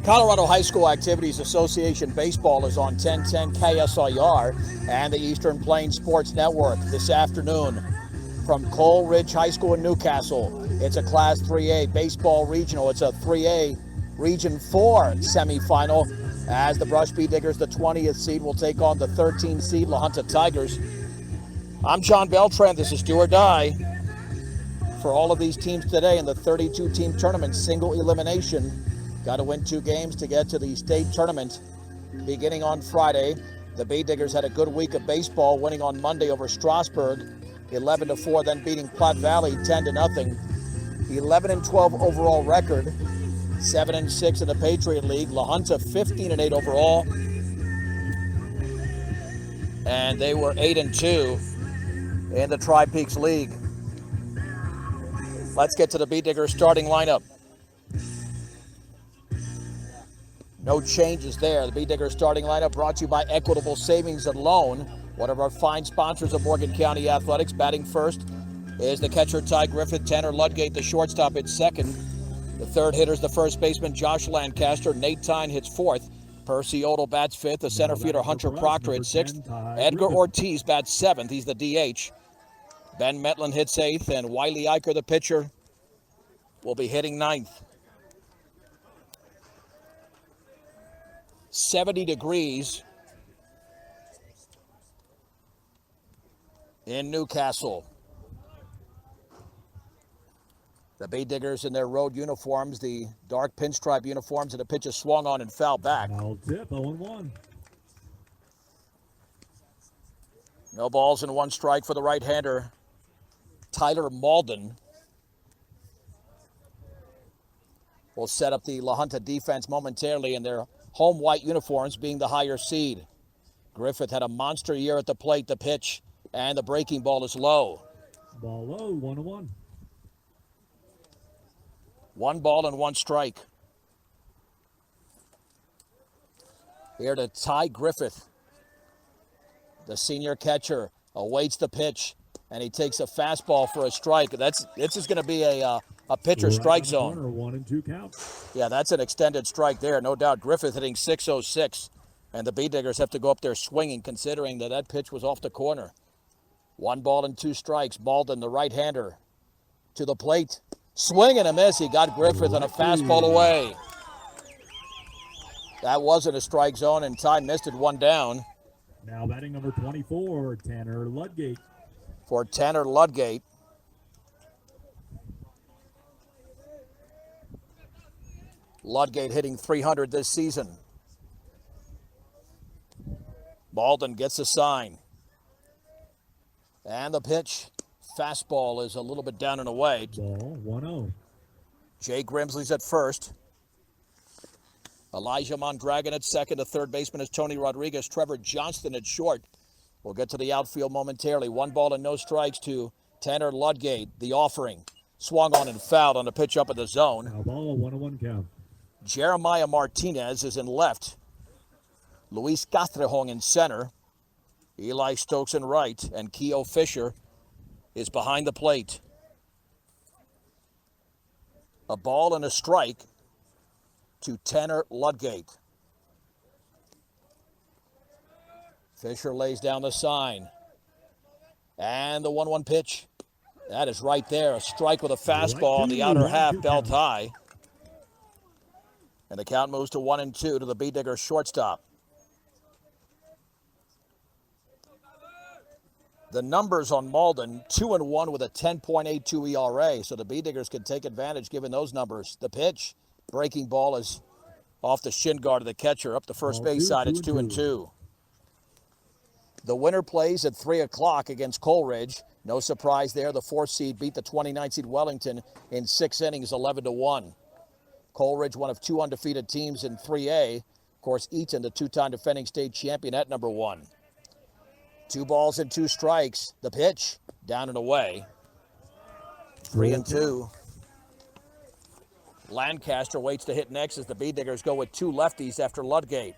Colorado High School Activities Association Baseball is on 1010 KSIR and the Eastern Plains Sports Network this afternoon from Cole Ridge High School in Newcastle. It's a Class 3A baseball regional. It's a 3A Region 4 semifinal as the Brush Bee Diggers, the 20th seed, will take on the 13th seed LaJunta Tigers. I'm John Beltran. This is Do or Die for all of these teams today in the 32-team tournament, single elimination. Got to win 2 games to get to the state tournament beginning on Friday. The Bee Diggers had a good week of baseball, winning on Monday over Strasburg 11-4, then beating Platte Valley 10-0. 11-12 overall record, 7-6 in the Patriot League. LaJunta 15-8 overall, and they were 8-2 in the Tri-Peaks League. Let's get to the Bee Diggers starting lineup. No changes there. The Bee Diggers starting lineup brought to you by Equitable Savings and Loan, one of our fine sponsors of Morgan County Athletics. Batting first is the catcher, Ty Griffith. Tanner Ludgate, the shortstop, hits second. The third hitter is the first baseman, Josh Lancaster. Nate Tyne hits fourth. Percy Odell bats fifth. The center fielder, Hunter Proctor, hits sixth. Edgar Ortiz bats seventh. He's the DH. Ben Metland hits eighth, and Wiley Eicher, the pitcher, will be hitting ninth. 70 degrees in Newcastle. The Bee Diggers in their road uniforms, the dark pinstripe uniforms, and the pitch is swung on and fouled back. Foul tip, 0-1. No balls and 1 strike for the right-hander, Tyler Malden. Will set up the LaJunta defense momentarily in their home white uniforms, being the higher seed. Griffith had a monster year at the plate. The pitch and the breaking ball is low. Ball low, 1-1. 1 ball and 1 strike. Here to Ty Griffith. The senior catcher awaits the pitch, and he takes a fastball for a strike. This is going to be a pitcher strike zone. Corner, 1-2 count. Yeah, that's an extended strike there, no doubt. Griffith hitting .606, and the Bee Diggers have to go up there swinging, considering that pitch was off the corner. 1 ball and 2 strikes. Malden, the right-hander, to the plate. Swing and a miss. He got Griffith on a fastball away. That wasn't a strike zone, and Ty missed it, 1 down. Now batting number 24, Tanner Ludgate. For Tanner Ludgate. Ludgate hitting .300 this season. Malden gets a sign. And the pitch. Fastball is a little bit down and away. Ball, 1-0. Jay Grimsley's at first. Elijah Mondragon at second. The third baseman is Tony Rodriguez. Trevor Johnston at short. We'll get to the outfield momentarily. 1 ball and no strikes to Tanner Ludgate. The offering. Swung on and fouled on the pitch up in the zone. Now ball, 1-1 count. Jeremiah Martinez is in left. Luis Castrejón in center. Eli Stokes in right. And Keo Fisher is behind the plate. A ball and a strike to Tanner Ludgate. Fisher lays down the sign. And the 1-1 pitch. That is right there. A strike with a fastball on the outer half, belt high. And the count moves to 1-2 to the Bee Diggers shortstop. The numbers on Malden, 2-1 with a 10.82 ERA. So the Bee Diggers can take advantage given those numbers. The pitch, breaking ball is off the shin guard of the catcher. Up the first base side, it's 2-2. The winner plays at 3 o'clock against Coleridge. No surprise there. The 4th seed beat the 29th seed Wellington in 6 innings, 11-1. Coleridge, one of 2 undefeated teams in 3A. Of course, Eaton, the 2-time defending state champion, at number 1. 2 balls and 2 strikes. The pitch, down and away. 3-2. Lancaster waits to hit next as the Bee Diggers go with 2 lefties after Ludgate.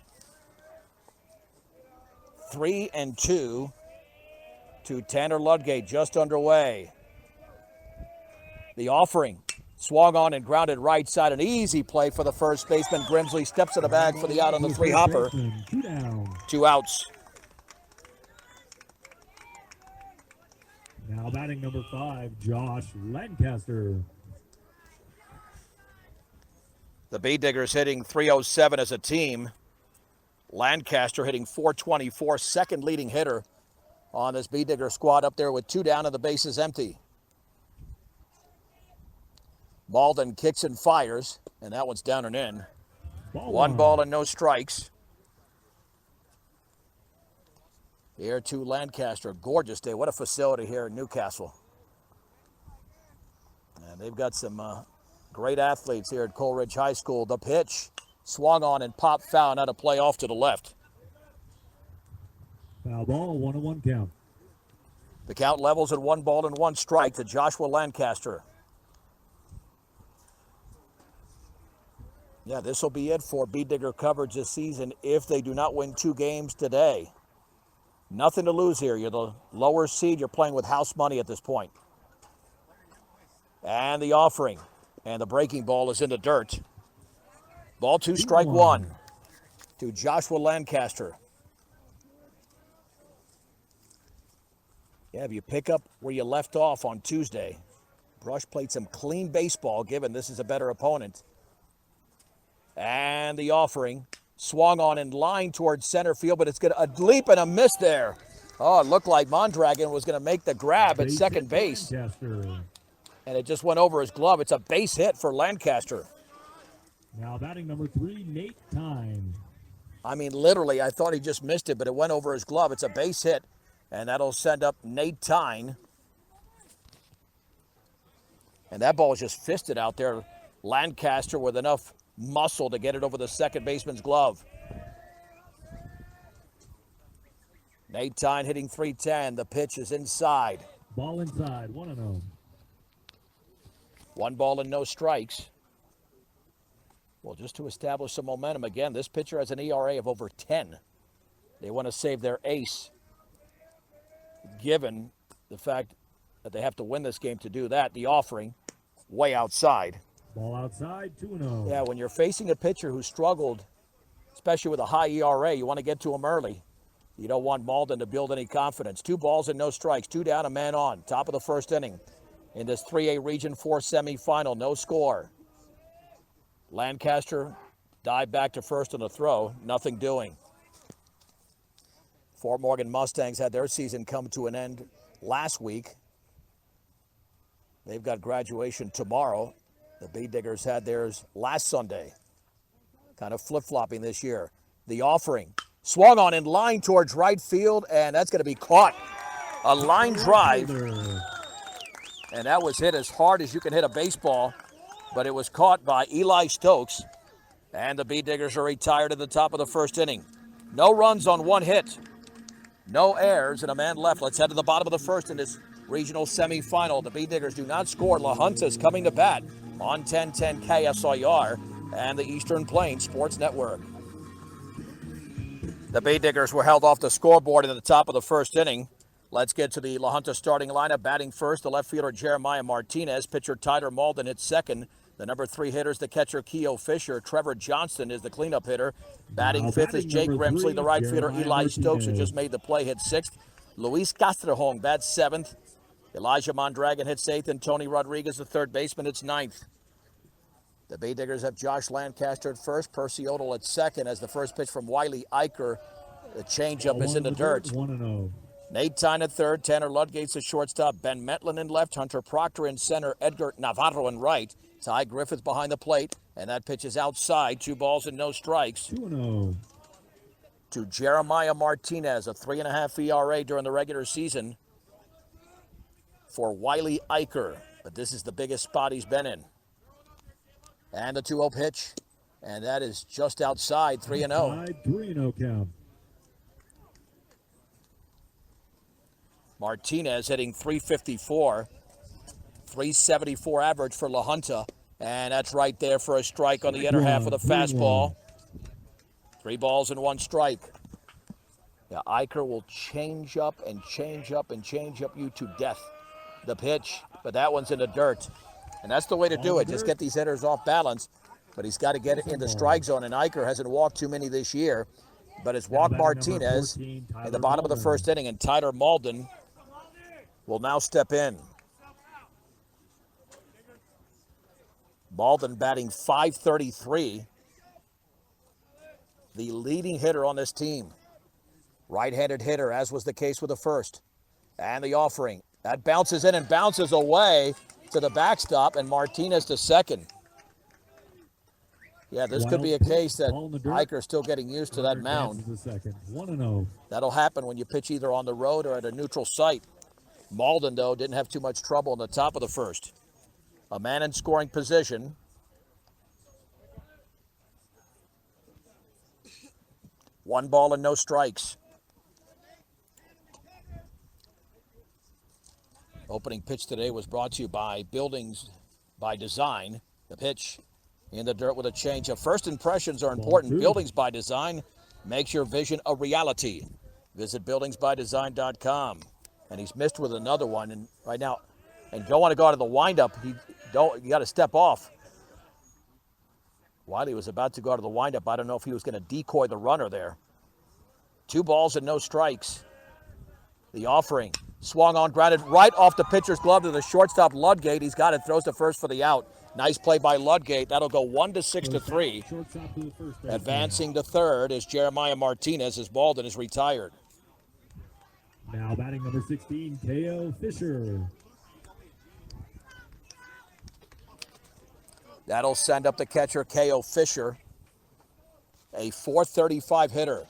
3-2 to Tanner Ludgate, just underway. The offering, Swung on and grounded right side. An easy play for the first baseman. Grimsley steps in the bag for the out on the three hopper. 2 down. 2 outs. Now batting number 5, Josh Lancaster. The Bee Diggers hitting .307 as a team. Lancaster hitting .424, second leading hitter on this Bee Digger squad up there with 2 down and the bases empty. Malden kicks and fires, and that one's down and in. One ball and no strikes. Here to Lancaster. Gorgeous day. What a facility here in Newcastle. And they've got some great athletes here at Coleridge High School. The pitch swung on and popped foul, out of play off to the left. Foul ball, 1-1 count. The count levels at 1 ball and 1 strike to Joshua Lancaster. Yeah, this will be it for Bee Digger coverage this season if they do not win 2 games today. Nothing to lose here. You're the lower seed. You're playing with house money at this point. And the offering. And the breaking ball is in the dirt. Ball 2, strike 1 to Joshua Lancaster. Yeah, if you pick up where you left off on Tuesday, Brush played some clean baseball, given this is a better opponent. And the offering. Swung on in line towards center field, but it's going to a leap and a miss there. Oh, it looked like Mondragon was going to make the grab at second base. And it just went over his glove. It's a base hit for Lancaster. Now batting number 3, Nate Tyne. I mean, literally, I thought he just missed it, but it went over his glove. It's a base hit, and that'll send up Nate Tyne. And that ball was just fisted out there. Lancaster with enough muscle to get it over the second baseman's glove. Nate Tyne hitting .310. The pitch is inside. Ball inside, 1-0. 1 ball and no strikes. Well, just to establish some momentum again, this pitcher has an ERA of over 10. They want to save their ace, given the fact that they have to win this game to do that. The offering, way outside. Ball outside, 2-0. Yeah, when you're facing a pitcher who struggled, especially with a high ERA, you want to get to him early. You don't want Malden to build any confidence. 2 balls and no strikes, 2 down, a man on. Top of the first inning in this 3A Region 4 semifinal. No score. Lancaster dived back to first on the throw. Nothing doing. Fort Morgan Mustangs had their season come to an end last week. They've got graduation tomorrow. The Bee Diggers had theirs last Sunday. Kind of flip-flopping this year. The offering. Swung on in line towards right field, and that's going to be caught. A line drive. And that was hit as hard as you can hit a baseball, but it was caught by Eli Stokes. And the Bee Diggers are retired at the top of the first inning. No runs on 1 hit. No errors and a man left. Let's head to the bottom of the first in this regional semifinal. The Bee Diggers do not score. LaJunta is coming to bat on 1010 KSIR and the Eastern Plains Sports Network. The Bee Diggers were held off the scoreboard at the top of the first inning. Let's get to the LaJunta starting lineup. Batting first, the left fielder Jeremiah Martinez. Pitcher Tyler Malden hits second. The number 3 hitters, the catcher Keo Fisher. Trevor Johnston is the cleanup hitter. Batting fifth is Jake Grimsley. The right fielder Eli Stokes, who just made the play, hits sixth. Luis Castrejón bats seventh. Elijah Mondragon hits 8th, and Tony Rodriguez, the third baseman, hits 9th. The Bee Diggers have Josh Lancaster at first, Percy Odell at second as the first pitch from Wiley Eicher. The changeup is in the dirt. 1-0. Nate Tyne at third, Tanner Ludgate's at shortstop, Ben Metlin in left, Hunter Proctor in center, Edgar Navarro in right, Ty Griffith behind the plate, and that pitch is outside. 2 balls and no strikes. 2-0. To Jeremiah Martinez, a 3.5 ERA during the regular season for Wiley Eicher, but this is the biggest spot he's been in. And the 2-0 pitch, and that is just outside, 3-0. 3-0 count. Martinez hitting .354, .374 average for LaJunta, and that's right there for a strike on the inner half of the fastball. 3 balls and 1 strike. Yeah, Eicher will change up and change up and change up you to death. The pitch, but that one's in the dirt. And that's the way to do it. Just get these hitters off balance. But he's got to get it in the strike zone. And Eicher hasn't walked too many this year. But it's walked Martinez in the bottom of the first inning. And Tyler Malden will now step in. Malden batting .533. The leading hitter on this team. Right-handed hitter, as was the case with the first. And the offering. That bounces in and bounces away to the backstop, and Martinez to second. Yeah, this could be a case that Eicher's still getting used to that mound. 1-0. That'll happen when you pitch either on the road or at a neutral site. Malden, though, didn't have too much trouble in the top of the first. A man in scoring position. One ball and no strikes. Opening pitch today was brought to you by Buildings by Design. The pitch in the dirt with a change-up. First impressions are important. Buildings by Design makes your vision a reality. Visit buildingsbydesign.com. And he's missed with another one. And right now, and don't want to go out of the windup. You got to step off. Wiley was about to go out of the windup. I don't know if he was going to decoy the runner there. 2 balls and no strikes. The offering. Swung on, grounded right off the pitcher's glove to the shortstop, Ludgate. He's got it, throws the first for the out. Nice play by Ludgate. That'll go 1-6-3. Advancing to third is Jeremiah Martinez as Malden is retired. Now batting number 16, K.O. Fisher. That'll send up the catcher, K.O. Fisher. A .435 hitter.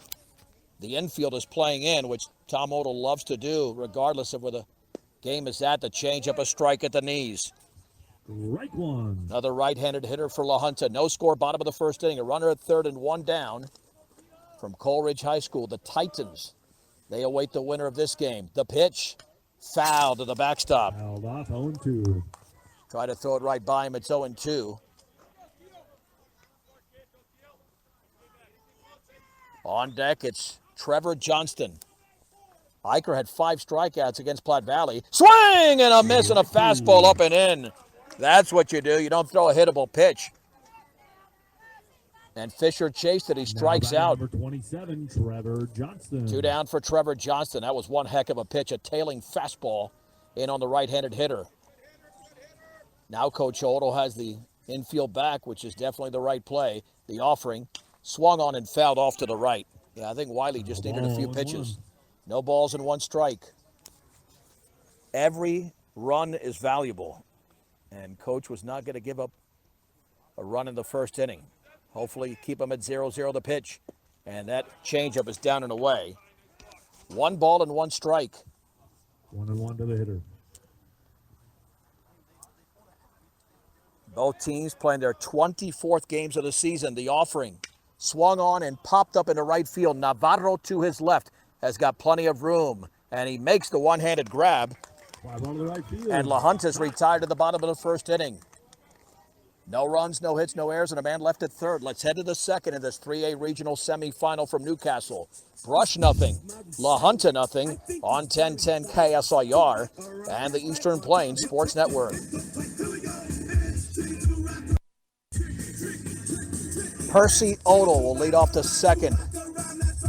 The infield is playing in, which Tom Odell loves to do, regardless of where the game is at. The change-up, a strike at the knees. Strike one. Another right-handed hitter for LaJunta. No score, bottom of the first inning. A runner at third and one down from Coleridge High School. The Titans, they await the winner of this game. The pitch, foul to the backstop. Fouled off, 0-2. Try to throw it right by him. It's 0-2. On deck, it's Trevor Johnston. Eicher had 5 strikeouts against Platte Valley. Swing and a miss and a fastball up and in. That's what you do. You don't throw a hittable pitch. And Fisher chased it. He strikes out. Number 27, Trevor Johnston. 2 down for Trevor Johnston. That was one heck of a pitch. A tailing fastball in on the right-handed hitter. Now Coach Odell has the infield back, which is definitely the right play. The offering swung on and fouled off to the right. Yeah, I think Wiley just needed a few pitches. No balls and 1 strike. Every run is valuable. And Coach was not going to give up a run in the first inning. Hopefully keep him at 0-0 the pitch. And that changeup is down and away. 1 ball and 1 strike. 1-1 to the hitter. Both teams playing their 24th games of the season. The offering swung on and popped up into right field. Navarro to his left has got plenty of room. And he makes the one-handed grab. Right field. And LaJunta's retired at the bottom of the first inning. No runs, no hits, no errors, and a man left at third. Let's head to the second in this 3A regional semifinal from Newcastle. Brush nothing, LaJunta nothing on 1010 KSIR and the Eastern Plains Sports Network. Percy Odell will lead off the second.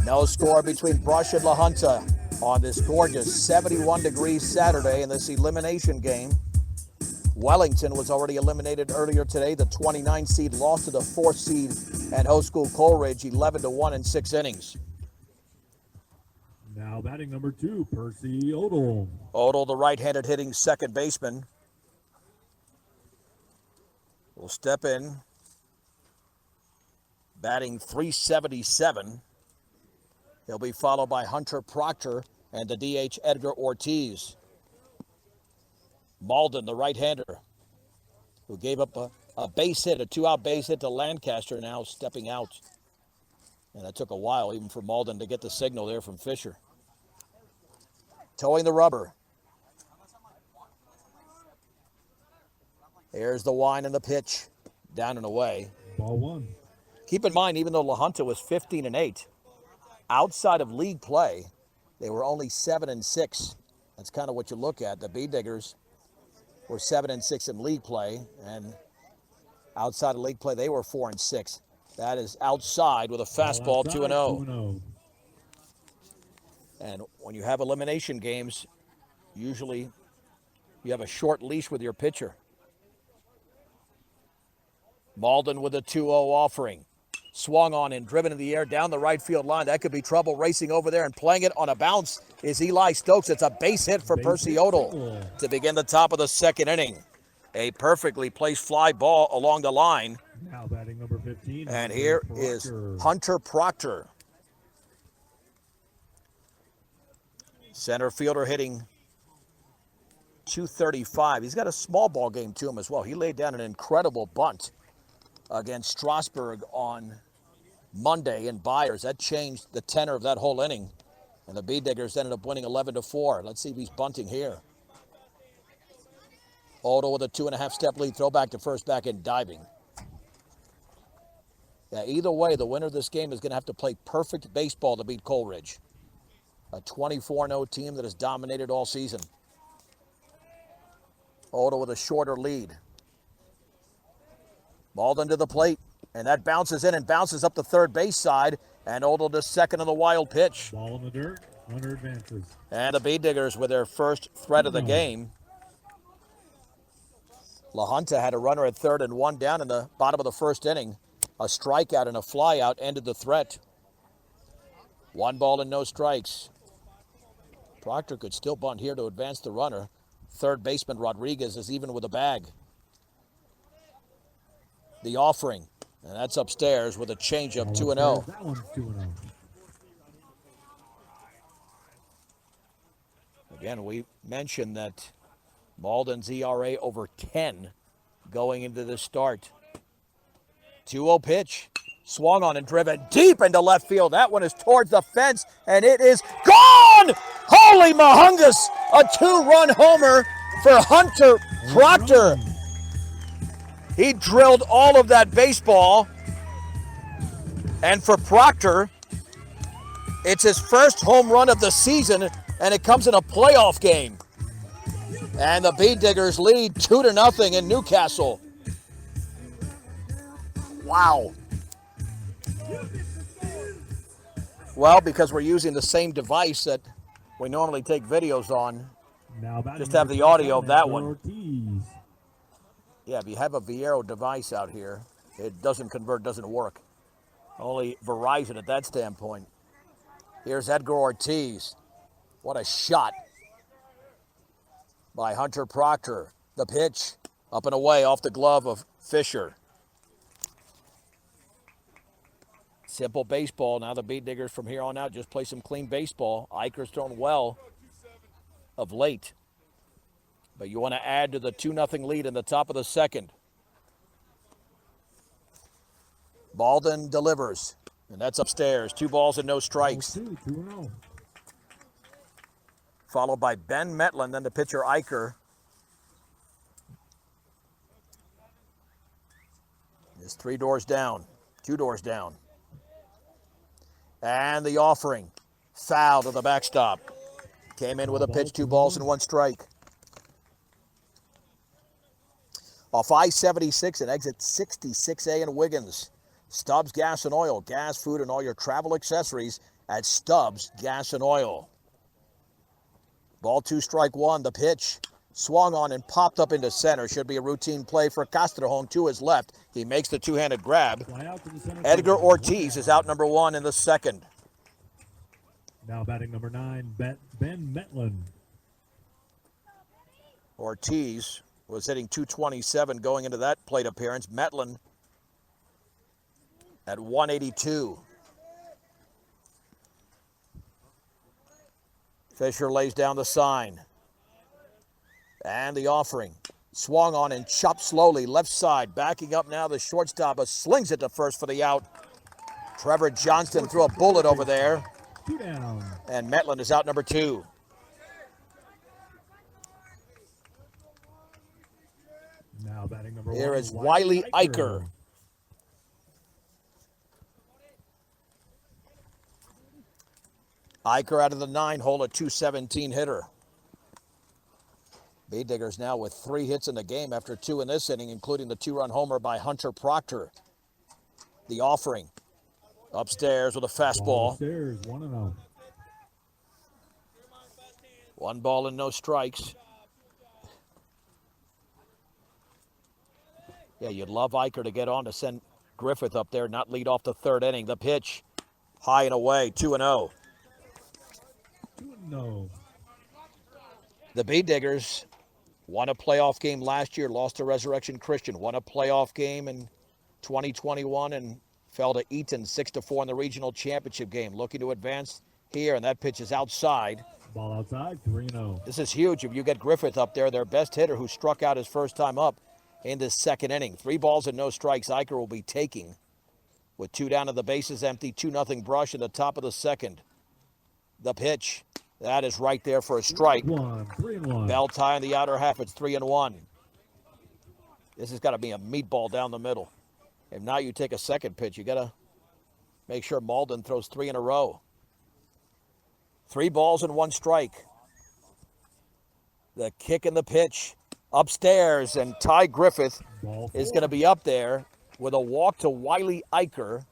No score between Brush and LaJunta on this gorgeous 71-degree Saturday in this elimination game. Wellington was already eliminated earlier today. The 29 seed lost to the 4th seed and host school Coleridge 11-1 in 6 innings. Now batting number 2, Percy Odell. Odell, the right-handed hitting second baseman, will step in, batting .377. He'll be followed by Hunter Proctor and the DH Edgar Ortiz. Malden, the right-hander, who gave up a base hit, a 2-out base hit to Lancaster, now stepping out. And that took a while even for Malden to get the signal there from Fisher. Towing the rubber. Here's the wind and the pitch. Down and away. Ball 1. Keep in mind, even though LaJunta was 15-8, outside of league play, they were only 7-6. That's kind of what you look at. The Bee Diggers were 7-6 in league play, and outside of league play, they were 4-6. That is outside with a fastball, 2-0. 2-0. And when you have elimination games, usually you have a short leash with your pitcher. Malden with a 2-0 offering. Swung on and driven in the air down the right field line. That could be trouble. Racing over there and playing it on a bounce is Eli Stokes. It's a base hit for Percy Odell to begin the top of the second inning. A perfectly placed fly ball along the line. Now batting number 15. And here is Hunter Proctor. Center fielder hitting .235. He's got a small ball game to him as well. He laid down an incredible bunt against Strasburg on Monday in Byers. That changed the tenor of that whole inning. And the Bee Diggers ended up winning 11-4. Let's see if he's bunting here. Odell with a 2.5-step lead. Throw back to first, back in diving. Yeah, either way, the winner of this game is going to have to play perfect baseball to beat Coleridge. A 24-0 team that has dominated all season. Odell with a shorter lead. Malden to the plate, and that bounces in and bounces up the third base side, and Odell to second on the wild pitch. Ball in the dirt, runner advances. And the Bee Diggers with their first threat of the game. LaJunta had a runner at third and one down in the bottom of the first inning. A strikeout and a flyout ended the threat. 1 ball and no strikes. Proctor could still bunt here to advance the runner. Third baseman Rodriguez is even with a bag. The offering, and that's upstairs with a changeup, 2-0. That one's 2-0. Again, we mentioned that Malden's ERA over 10 going into this start. 2-0 pitch, swung on and driven deep into left field. That one is towards the fence, and it is gone! Holy mahungus! A 2-run homer for Hunter Proctor. He drilled all of that baseball. And for Proctor, it's his first home run of the season, and it comes in a playoff game. And the Bee Diggers lead 2-0 in Newcastle. Wow. Well, because we're using the same device that we normally take videos on, Now just have the audio of that one. Ortiz. Yeah, if you have a Viero device out here, it doesn't convert, doesn't work. Only Verizon at that standpoint. Here's Edgar Ortiz. What a shot by Hunter Proctor. The pitch, up and away off the glove of Fisher. Simple baseball. Now the Bee Diggers from here on out just play some clean baseball. Eicher's thrown well of late. But you want to add to the 2-0 lead in the top of the second. Malden delivers, and that's upstairs. 2 balls and no strikes. 2-0. Followed by Ben Metlin, then the pitcher Eicher. Is 3 doors down, 2 doors down. And the offering, foul to the backstop. Came in with a pitch, 2 balls and 1 strike. Off I-76 and exit 66A in Wiggins. Stubbs Gas and Oil. Gas, food, and all your travel accessories at Stubbs Gas and Oil. Ball 2, strike 1. The pitch swung on and popped up into center. Should be a routine play for Castrejón to his left. He makes the two-handed grab. Edgar Ortiz is out number 1 in the second. Now batting number 9, Ben Metlin. Ortiz was hitting .227 going into that plate appearance. Metlin at 182. Fisher lays down the sign. And the offering. Swung on and chopped slowly. Left side. Backing up now. The shortstop slings it to first for the out. Trevor Johnston threw a bullet over there. 2 down. And Metlin is out number 2. Now batting number 1. Here is Wiley Eicher. Eicher out of the 9 hole, a .217 hitter. Bee Diggers now with 3 hits in the game after 2 in this inning, including the 2-run homer by Hunter Proctor. The offering. Upstairs with a fastball. Upstairs, 1-0. 1 ball and no strikes. Yeah, you'd love Eicher to get on to send Griffith up there, not lead off the 3rd inning. The pitch, high and away, 2-0. 2-0. The Bee Diggers won a playoff game last year, lost to Resurrection Christian. Won a playoff game in 2021 and fell to Eaton 6-4 in the regional championship game. Looking to advance here, and that pitch is outside. Ball outside, 3-0. This is huge if you get Griffith up there, their best hitter, who struck out his first time up in this 2nd inning. 3 balls and no strikes Eicher will be taking with 2 down to the bases empty, 2-0 Brush in the top of the 2nd. The pitch, that is right there for a strike. 3-1. Bell tie in the outer half, it's 3-1. This has got to be a meatball down the middle. If not, you take a second pitch. You got to make sure Malden throws 3 in a row. 3 balls and 1 strike. The kick and the pitch upstairs, and Ty Griffith is going to be up there with a walk to Wiley Eicher.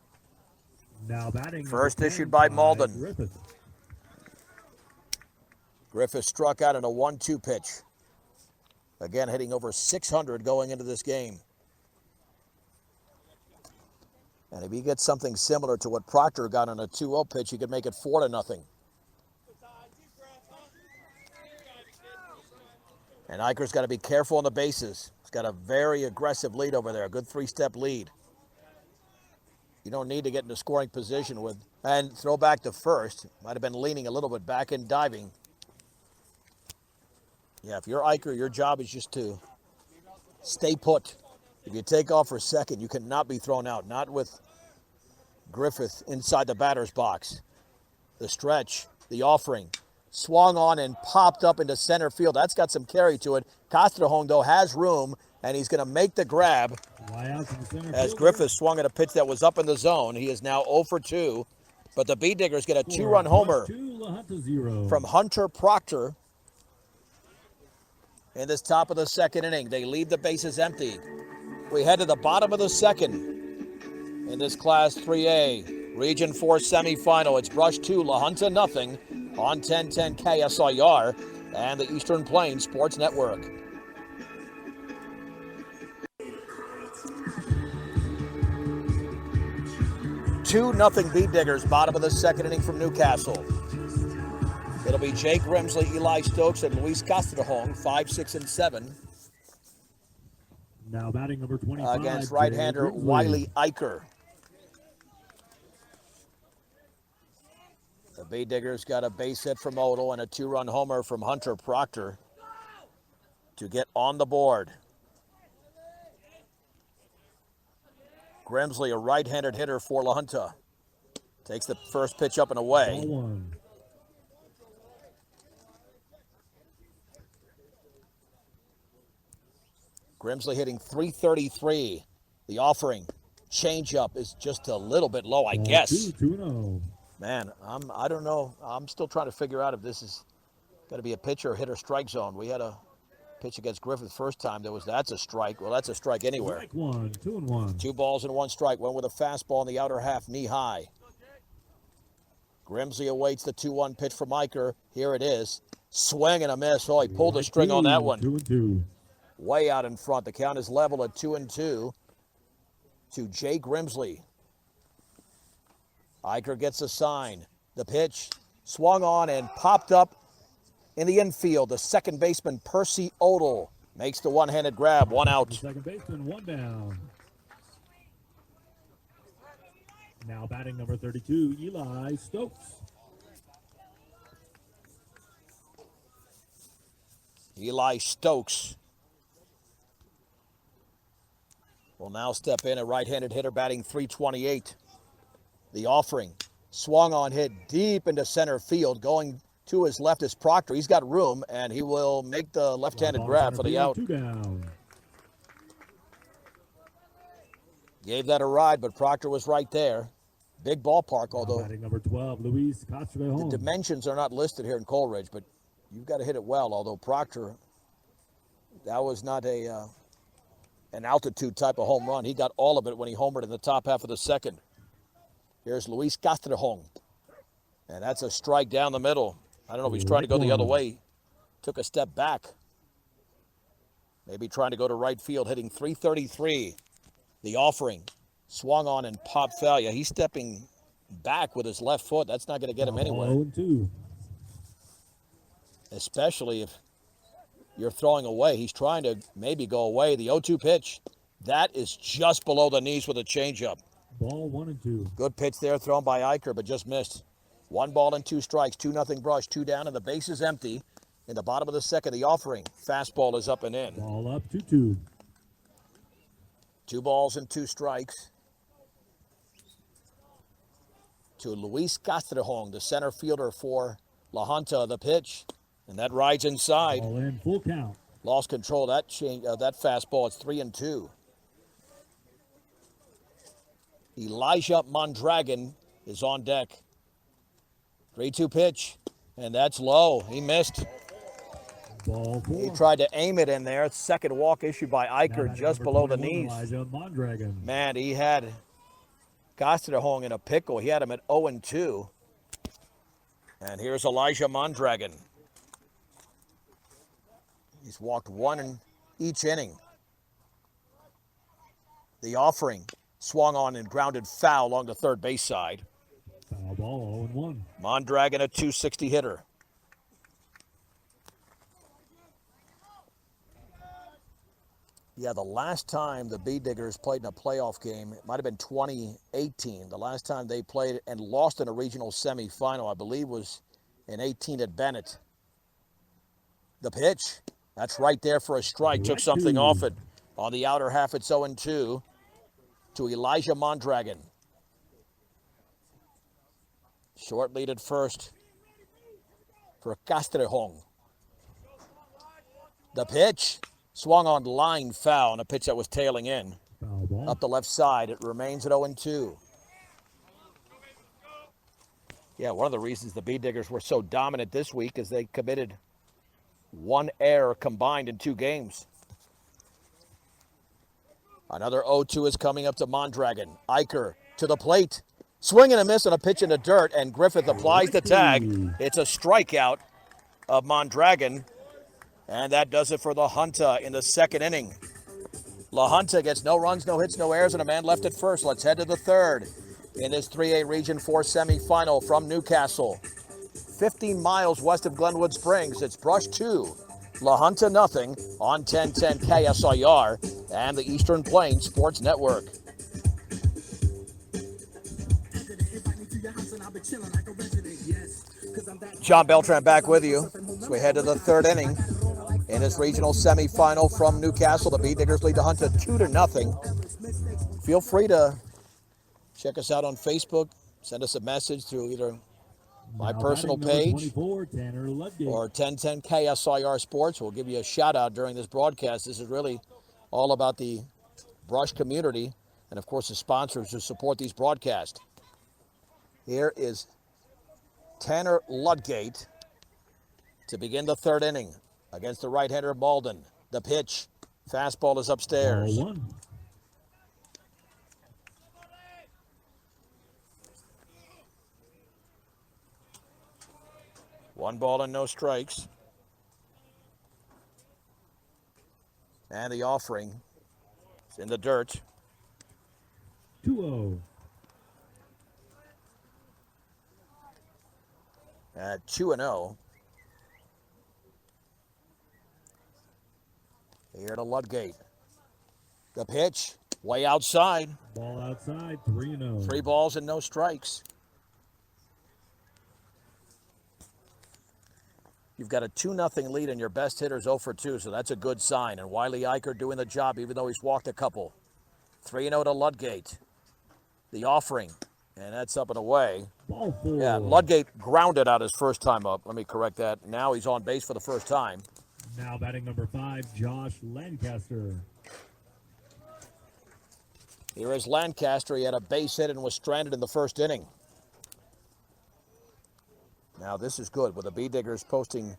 Now batting. First issued by Malden. Griffith struck out in a 1-2 pitch. Again, hitting over 600 going into this game. And if he gets something similar to what Proctor got on a 2-0 pitch, he could make it 4-0. And Eicher's got to be careful on the bases. He's got a very aggressive lead over there, a good 3-step lead. You don't need to get into scoring position with, and throw back to first. Might have been leaning a little bit back and diving. Yeah, if you're Eicher, your job is just to stay put. If you take off for second, you cannot be thrown out, not with Griffith inside the batter's box. The stretch, the offering, swung on and popped up into center field. That's got some carry to it. Castrejón, though, has room, and he's going to make the grab as Griffith swung at a pitch that was up in the zone. He is now 0 for 2, but the Bee Diggers get a 2-run homer from Hunter Proctor in this top of the 2nd inning. They leave the bases empty. We head to the bottom of the 2nd in this Class 3A Region 4 semifinal. It's Brush 2, LaJunta nothing on 1010 KSIR and the Eastern Plains Sports Network. Two nothing Bee Diggers, bottom of the 2nd inning from Newcastle. It'll be Jake Grimsley, Eli Stokes, and Luis Castrejón, 5, 6, and 7. Now batting number 25. Against right-hander Wiley Eicher. The Bee Diggers got a base hit from Odell and a 2-run homer from Hunter Proctor to get on the board. Grimsley, a right-handed hitter for LaJunta, takes the first pitch up and away. 0-1. Grimsley hitting .333. The offering, changeup is just a little bit low, I guess. 2-0. Man, I don't know. I'm still trying to figure out if this is going to be a pitcher or hitter strike zone. We had a pitch against Griffith first time. That's a strike. Well, that's a strike anywhere. Strike 1, 2-1. 2 balls and 1 strike. One with a fastball in the outer half, knee high. Grimsley awaits the 2-1 pitch from Eicher. Here it is. Swing and a miss. Oh, he pulled the string on that one. 2-2. Way out in front. The count is level at 2-2 to Jay Grimsley. Eicher gets a sign. The pitch swung on and popped up in the infield. The second baseman, Percy Odell, makes the one-handed grab. 1 out. The second baseman, 1 down. Now batting number 32, Eli Stokes. Eli Stokes will now step in, a right-handed hitter batting .328. The offering, swung on, hit deep into center field. Going to his left is Proctor. He's got room, and he will make the left-handed grab for the out. 2 down. Gave that a ride, but Proctor was right there. Big ballpark, although Batting number 12, Luis Castrejón. the dimensions are not listed here in Coleridge, but you've got to hit it well, although Proctor That was not an altitude type of home run. He got all of it when he homered in the top half of the second. Here's Luis Castrejón. And that's a strike down the middle. I don't know if he's trying to go the other way. Took a step back. Maybe trying to go to right field, hitting .333. The offering. Swung on and popped foul. Yeah, he's stepping back with his left foot. That's not going to get him anywhere. 0-2. Especially if you're throwing away. He's trying to maybe go away. The 0-2 pitch. That is just below the knees with a changeup. Ball 1-2. Good pitch there thrown by Eicher, but just missed. 1 ball and 2 strikes. 2-0 Brush. 2 down, and the base is empty. In the bottom of the second, the offering. Fastball is up and in. Ball up 2-2. 2 balls and 2 strikes. To Luis Castrejón, the center fielder for LaJunta, the pitch. And that rides inside. Ball in, full count. Lost control of that fastball. It's 3-2. Elijah Mondragon is on deck. 3-2 pitch, and that's low. He missed. Ball 4. He tried to aim it in there. Second walk issued by Eicher just below the knees. Elijah Mondragon. Man, he had Castrejón in a pickle. He had him at 0-2. And here's Elijah Mondragon. He's walked 1 in each inning. The offering swung on and grounded foul along the third base side. Foul ball 0-1. Mondragon, a .260 hitter. Yeah, the last time the Bee Diggers played in a playoff game, it might have been 2018. The last time they played and lost in a regional semifinal, I believe, was in 18 at Bennett. The pitch, that's right there for a strike. Took something off it. On the outer half, it's 0-2 to Elijah Mondragon. Short lead at first for Castrejón. The pitch swung on line foul on a pitch that was tailing in. Foul ball. Up the left side, it remains at 0-2. Yeah, one of the reasons the Bee Diggers were so dominant this week is they committed 1 error combined in 2 games. Another 0-2 is coming up to Mondragon. Eicher to the plate. Swing and a miss on a pitch in the dirt, and Griffith applies the tag. It's a strikeout of Mondragon, and that does it for the Junta in the second inning. LaJunta gets no runs, no hits, no errors, and a man left at first. Let's head to the third in this 3A Region 4 semifinal from Newcastle. 15 miles west of Glenwood Springs, it's Brush 2, LaJunta nothing on 1010 KSIR and the Eastern Plains Sports Network. John Beltran back with you as we head to the third inning in this regional semifinal from Newcastle. The Bee Diggers lead the Junta 2-0. Feel free to check us out on Facebook. Send us a message through either my personal page or 1010 KSIR Sports. We'll give you a shout out during this broadcast. This is really all about the Brush community and, of course, the sponsors who support these broadcasts. Here is Tanner Ludgate to begin the third inning against the right-hander Malden. The pitch, fastball is upstairs. 0-1. One ball and no strikes. And the offering is in the dirt. 2-0. At 2-0. Here to Ludgate. The pitch, way outside. Ball outside, 3-0. 3 balls and no strikes. You've got a 2-0 lead and your best hitter's 0 for 2, so that's a good sign. And Wiley Eicher doing the job even though he's walked a couple. 3-0 to Ludgate. The offering, and that's up and away. Ball 4. Yeah, Ludgate grounded out his first time up. Let me correct that. Now he's on base for the first time. Now batting number 5, Josh Lancaster. Here is Lancaster. He had a base hit and was stranded in the first inning. Now this is good with the Bee Diggers posting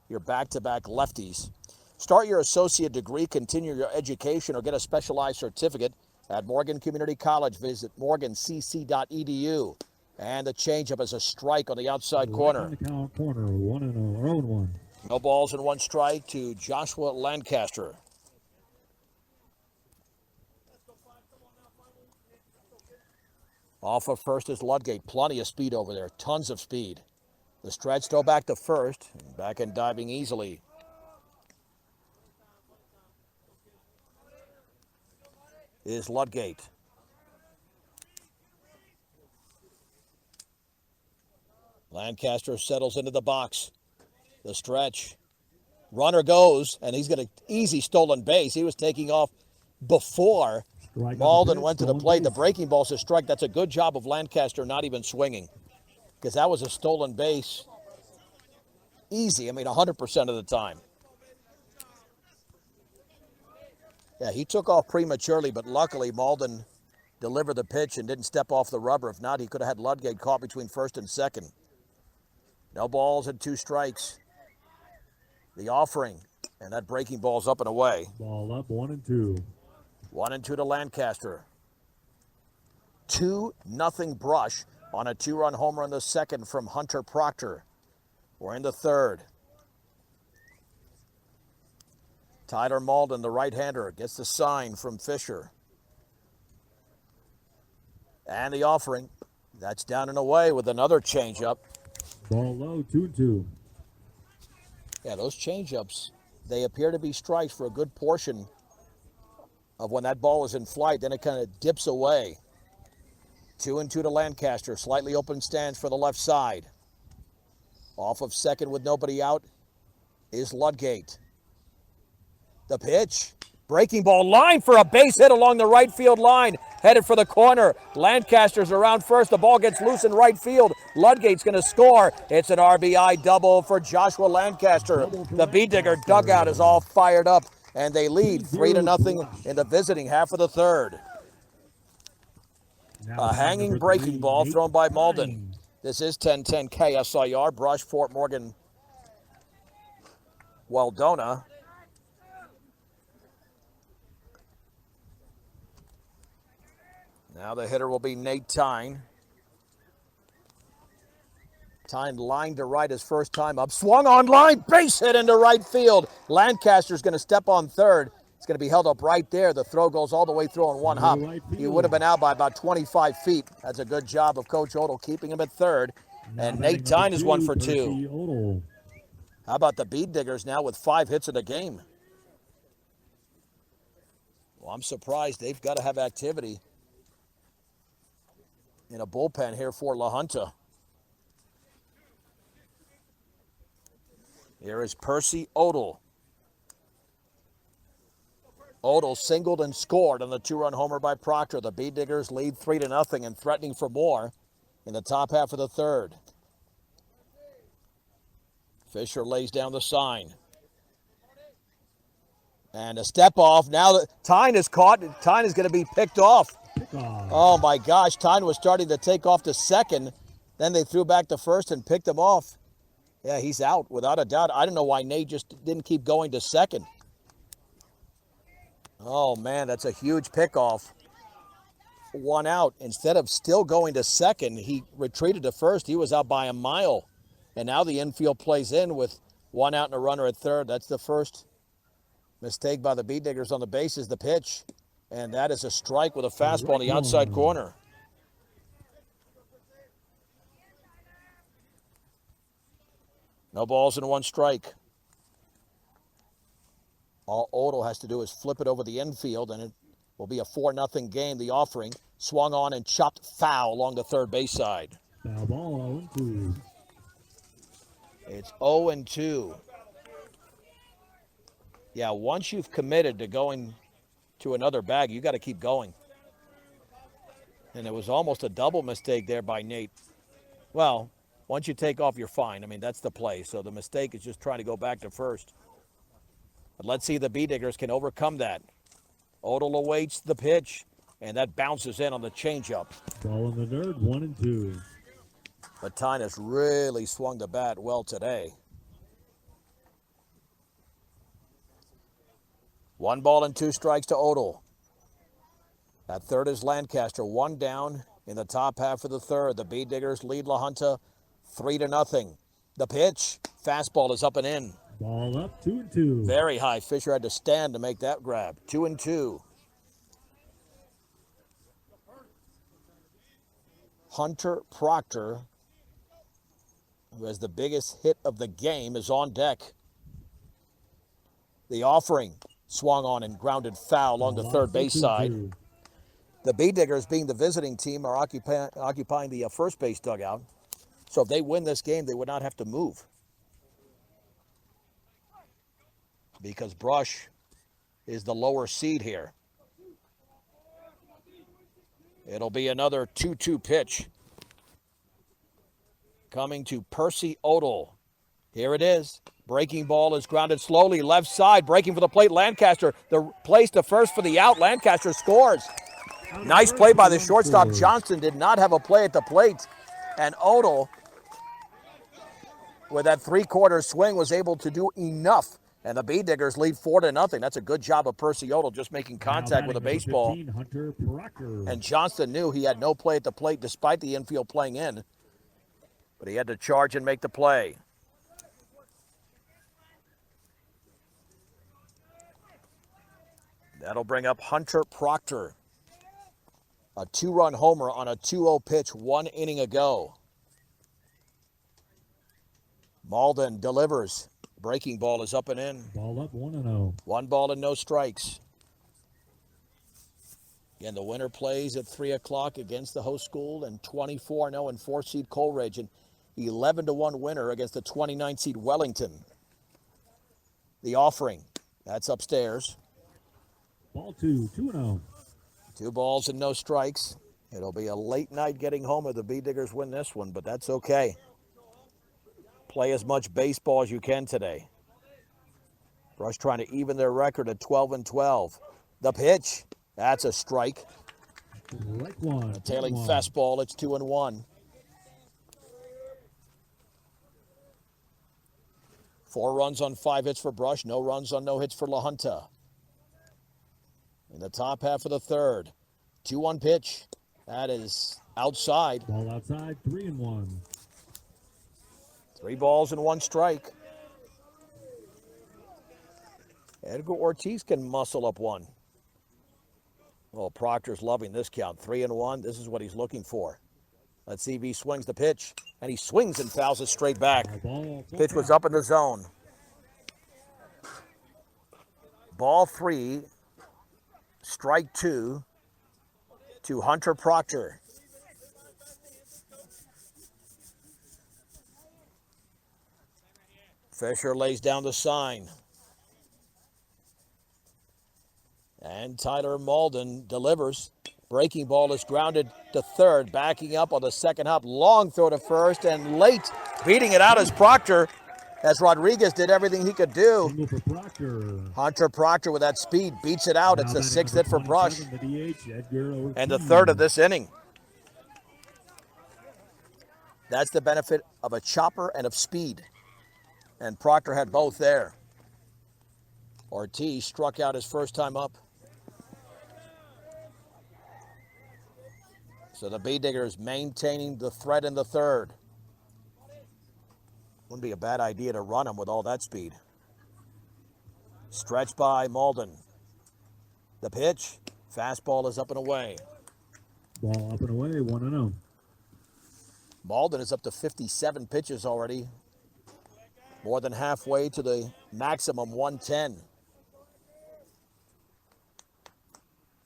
your back-to-back lefties. Start your associate degree, continue your education, or get a specialized certificate at Morgan Community College. Visit morgancc.edu. And the changeup is a strike on the outside corner. In the corner, 1-0. No balls and one strike to Joshua Lancaster. Off of first is Ludgate. Plenty of speed over there. Tons of speed. The stretch throw back to first. Back and diving easily. Is Ludgate. Lancaster settles into the box. The stretch. Runner goes, and he's got an easy stolen base. He was taking off before Malden went to the plate. The breaking ball's a strike. That's a good job of Lancaster not even swinging, because that was a stolen base. Easy, 100% of the time. Yeah, he took off prematurely, but luckily Malden delivered the pitch and didn't step off the rubber. If not, he could have had Ludgate caught between first and second. No balls and 2 strikes. The offering, and that breaking ball's up and away. Ball up, 1-2. 1-2 to Lancaster. 2-0 Brush on a 2-run homer in the second from Hunter Proctor. We're in the third. Tyler Malden, the right-hander, gets the sign from Fisher. And the offering. That's down and away with another changeup. Ball low, 2-2. Yeah, those changeups, they appear to be strikes for a good portion of when that ball is in flight. Then it kind of dips away. 2-2 to Lancaster. Slightly open stance for the left side. Off of second with nobody out is Ludgate. The pitch. Breaking ball, line for a base hit along the right field line. Headed for the corner. Lancaster's around first. The ball gets loose in right field. Ludgate's going to score. It's an RBI double for Joshua Lancaster. The Bee-Digger dugout is all fired up, and they lead 3-0 in the visiting half of the third. A hanging breaking ball thrown by Malden. This is 1010 KSIR, Brush, Fort Morgan, Waldona. Now the hitter will be Nate Tyne. Tyne lined to right his first time up. Swung on line, base hit into right field. Lancaster's going to step on third. It's going to be held up right there. The throw goes all the way through on one hop. He would have been out by about 25 feet. That's a good job of Coach Odell keeping him at third. And Nate Tyne is 1 for 2. How about the Bee-Diggers now with 5 hits in the game? Well, I'm surprised. They've got to have activity in a bullpen here for LaJunta. Here is Percy Odell. Odell singled and scored on the 2-run homer by Proctor. The Bee-Diggers lead 3-0 and threatening for more in the top half of the third. Fisher lays down the sign. And a step off. Now that Tyne is caught. Tyne is going to be picked off. Oh my gosh, Tyne was starting to take off to second. Then they threw back to first and picked him off. Yeah, he's out without a doubt. I don't know why Nate just didn't keep going to second. Oh man, that's a huge pickoff. 1 out. Instead of still going to second, he retreated to first. He was out by a mile. And now the infield plays in with 1 out and a runner at third. That's the first mistake by the Bee-Diggers on the bases. The pitch. And that is a strike with a fastball on the outside corner. No balls and 1 strike. All Odell has to do is flip it over the infield, and it will be a 4-0 game. The offering swung on and chopped foul along the third base side. Foul ball, 0-2. It's 0-2. Yeah, once you've committed to going to another bag, you got to keep going. And it was almost a double mistake there by Nate. Well, once you take off, you're fine. I mean, that's the play. So the mistake is just trying to go back to first. But let's see if the Bee-Diggers can overcome that. Odell awaits the pitch, and that bounces in on the changeup. Ball in the dirt, 1-2. But Tyne has really swung the bat well today. 1 ball and 2 strikes to Odell. At third is Lancaster. 1 down in the top half of the third. The Bee Diggers lead LaJunta 3-0. The pitch. Fastball is up and in. Ball up, 2-2. Very high. Fisher had to stand to make that grab. 2-2. Hunter Proctor, who has the biggest hit of the game, is on deck. The offering swung on and grounded foul along the third base side. The Bee Diggers, being the visiting team, are occupying the first base dugout. So if they win this game, they would not have to move, because Brush is the lower seed here. It'll be another 2-2 pitch coming to Percy Odell. Here it is. Breaking ball is grounded slowly left side. Breaking for the plate, Lancaster. The place to first for the out. Lancaster scores. Nice play by the shortstop. Johnston did not have a play at the plate. And Odell, with that 3/4 swing, was able to do enough. And the Bee Diggers lead 4-0. That's a good job of Percy Odell just making contact with a baseball. 15, Hunter Proctor. And Johnston knew he had no play at the plate despite the infield playing in. But he had to charge and make the play. That'll bring up Hunter Proctor. A 2-run homer on a 2-0 pitch 1 inning ago. Malden delivers. Breaking ball is up and in. Ball up, 1-0. 1 ball and no strikes. Again, the winner plays at 3 o'clock against the host school, and 24-0 and 4-seed Coleridge, and 11-1 winner against the 29-seed Wellington. The offering, that's upstairs. Ball 2, 2-0. 2 balls and no strikes. It'll be a late night getting home if the Bee Diggers win this one, but that's okay. Play as much baseball as you can today. Brush trying to even their record at 12-12. The pitch, that's a strike. Strike 1. A tailing fastball, it's 2-1. 4 runs on 5 hits for Brush, no runs on no hits for LaJunta. In the top half of the third, 2-1 pitch. That is outside. Ball outside, 3-1. 3 balls and 1 strike. Edgar Ortiz can muscle up 1. Well, Proctor's loving this count. 3-1. This is what he's looking for. Let's see if he swings the pitch. And he swings and fouls it straight back. Pitch was up in the zone. Ball 3. Strike 2 to Hunter Proctor. Fisher lays down the sign. And Tyler Malden delivers. Breaking ball is grounded to third. Backing up on the second hop. Long throw to first, and late beating it out as Proctor, as Rodriguez did everything he could do. Hunter Proctor with that speed beats it out. It's the 6th hit for Brush. And the 3rd of this inning. That's the benefit of a chopper and of speed. And Proctor had both there. Ortiz struck out his first time up. So the Bee Diggers maintaining the threat in the 3rd. Wouldn't be a bad idea to run him with all that speed. Stretch by Malden. The pitch. Fastball is up and away. Ball up and away, 1-0. Malden is up to 57 pitches already. More than halfway to the maximum 110.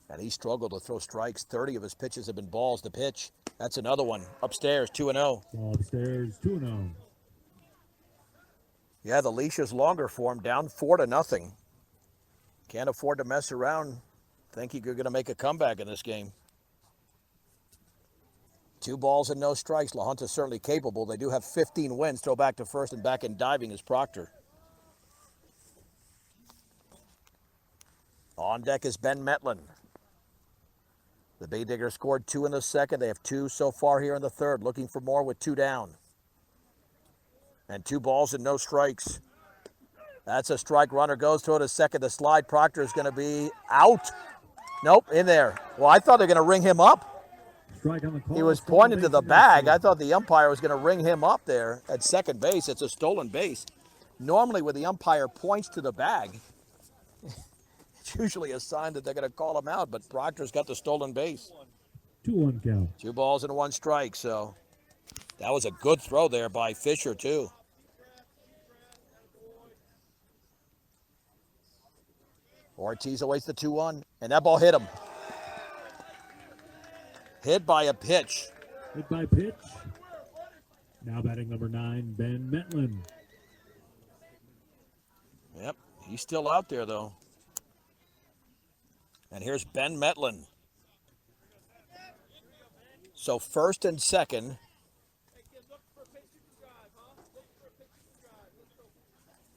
And he struggled to throw strikes. 30 of his pitches have been balls. The pitch. That's another one. Upstairs, 2-0. Ball upstairs, 2-0. Yeah, the leash is longer for him, down 4-0. Can't afford to mess around. Think you're going to make a comeback in this game. 2 balls and no strikes. LaJunta's certainly capable. They do have 15 wins. Throw back to first and back in diving is Proctor. On deck is Ben Metlin. The Bee Diggers scored 2 in the 2nd. They have 2 so far here in the 3rd. Looking for more with 2 down. And 2 balls and no strikes. That's a strike. Runner goes to it. A second to slide. Proctor is going to be out. Nope, in there. Well, I thought they were going to ring him up. Strike on the call. He was pointing to the bag. I thought the umpire was going to ring him up there at second base. It's a stolen base. Normally, when the umpire points to the bag, it's usually a sign that they're going to call him out, but Proctor's got the stolen base. 2-1 count. 2 balls and 1 strike, so that was a good throw there by Fisher, too. Ortiz awaits the 2-1, and that ball hit him. Hit by a pitch. Hit by pitch. Now batting number 9, Ben Metlin. Yep, he's still out there, though. And here's Ben Metlin. So first and second.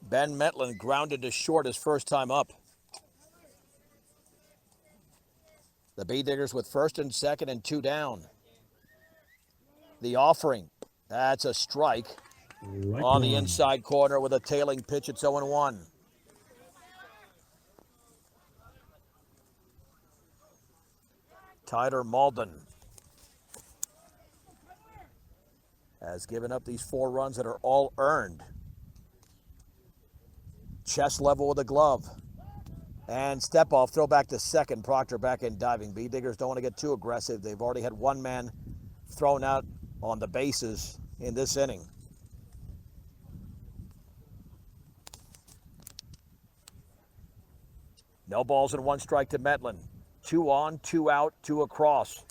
Ben Metlin grounded to short his first time up. The Bee Diggers with first and second and 2 down. The offering. That's a strike on the inside corner with a tailing pitch. It's 0-1. Tyler Malden has given up these 4 runs that are all earned. Chest level with the glove. And step off, throw back to second. Proctor back in diving. Bee Diggers don't want to get too aggressive. They've already had 1 man thrown out on the bases in this inning. No balls and 1 strike to Metlin. 2 on, 2 out, 2 across.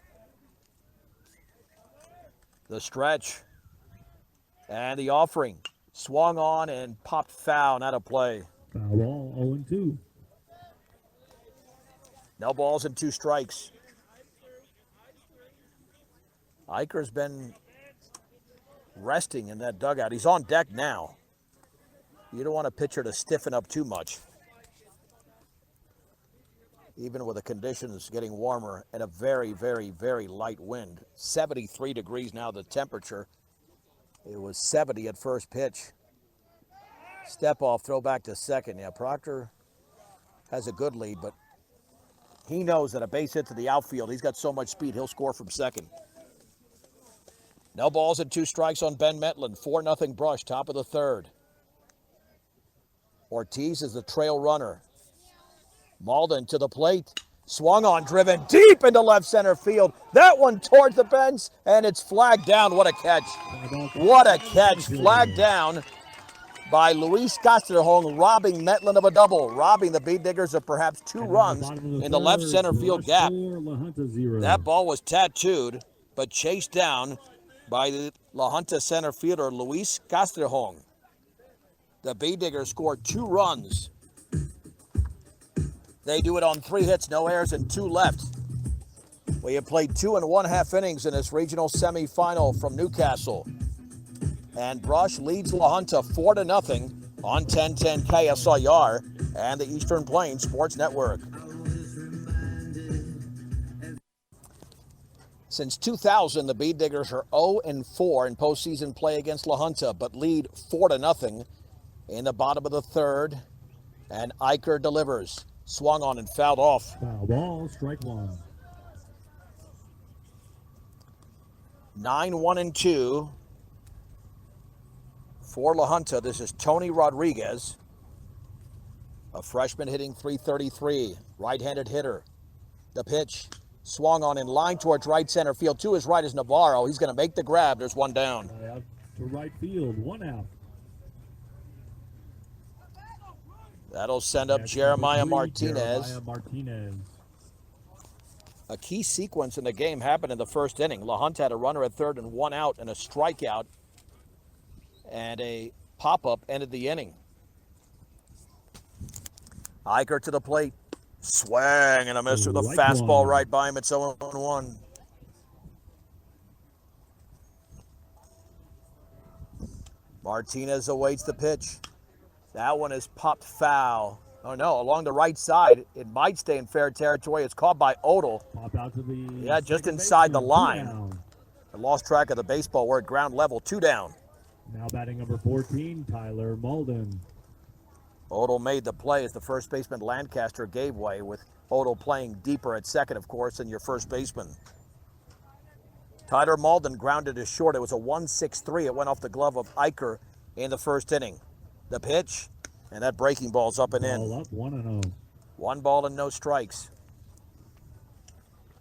The stretch. And the offering. Swung on and popped foul, out of play. Foul ball, 0-2. No balls and 2 strikes. Eicher's been resting in that dugout. He's on deck now. You don't want a pitcher to stiffen up too much. Even with the conditions getting warmer and a very, very, very light wind. 73 degrees now, the temperature. It was 70 at first pitch. Step off, throw back to second. Yeah, Proctor has a good lead, but he knows that a base hit to the outfield, he's got so much speed, he'll score from second. No balls and 2 strikes on Ben Metlin. 4-0 Brush, top of the 3rd. Ortiz is the trail runner. Malden to the plate. Swung on, driven deep into left center field. That one towards the bench, and it's flagged down. What a catch. What a catch. Flagged down by Luis Castrejón, robbing Metlin of a double, robbing the Bee Diggers of perhaps 2 runs in the left center field gap. That ball was tattooed, but chased down by the LaJunta center fielder, Luis Castrejón. The Bee Diggers scored 2 runs. They do it on 3 hits, no errors, and 2 left. We have played 2 1/2 innings in this regional semifinal from Newcastle. And Brush leads LaJunta 4-0 on 1010 KSIR and the Eastern Plains Sports Network. Since 2000, the Bee Diggers are 0-4 in postseason play against LaJunta, but lead 4-0 in the bottom of the 3rd. And Eicher delivers. Swung on and fouled off. Foul ball, strike 1. 9-1-2 for LaJunta. This is Tony Rodriguez, a freshman hitting .333, right-handed hitter. The pitch swung on in line towards right center field. To his right is Navarro. He's going to make the grab. There's 1 down. Out to right field, 1 out. That'll send up Jeremiah Martinez. A key sequence in the game happened in the first inning. LaJunta had a runner at 3rd and 1 out and a strikeout. And a pop-up ended the inning. Eicher to the plate. Swing and a miss with a fastball right by him. It's 0-1. Martinez awaits the pitch. That one is popped foul. Oh no, along the right side. It might stay in fair territory. It's caught by Odell. Pop out to the just inside the line. I lost track of the baseball. We're at ground level. 2 down. Now batting number 14, Tyler Malden. Odell made the play as the first baseman Lancaster gave way, with Odell playing deeper at second, of course, than your first baseman. Tyler Malden grounded it short. It was a 1-6-3. It went off the glove of Eicher in the first inning. The pitch, and that breaking ball's up and in. Ball up, 1-0. 1 ball and no strikes.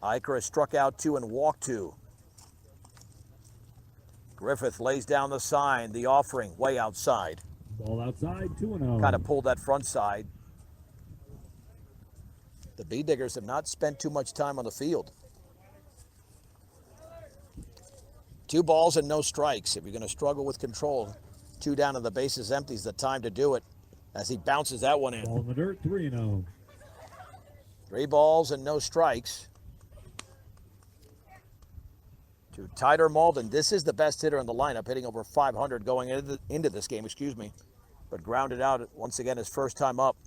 Eicher has struck out 2 and walked 2. Griffith lays down the sign, the offering, way outside. Ball outside, 2-0. Kind of pulled that front side. The Bee Diggers have not spent too much time on the field. 2 balls and no strikes. If you're going to struggle with control, 2 down and the bases empty is the time to do it as he bounces that one in. Ball in the dirt, 3-0. 3 balls and no strikes. To Tyler Malden. This is the best hitter in the lineup, hitting over 500 going into this game, but grounded out once again his first time up.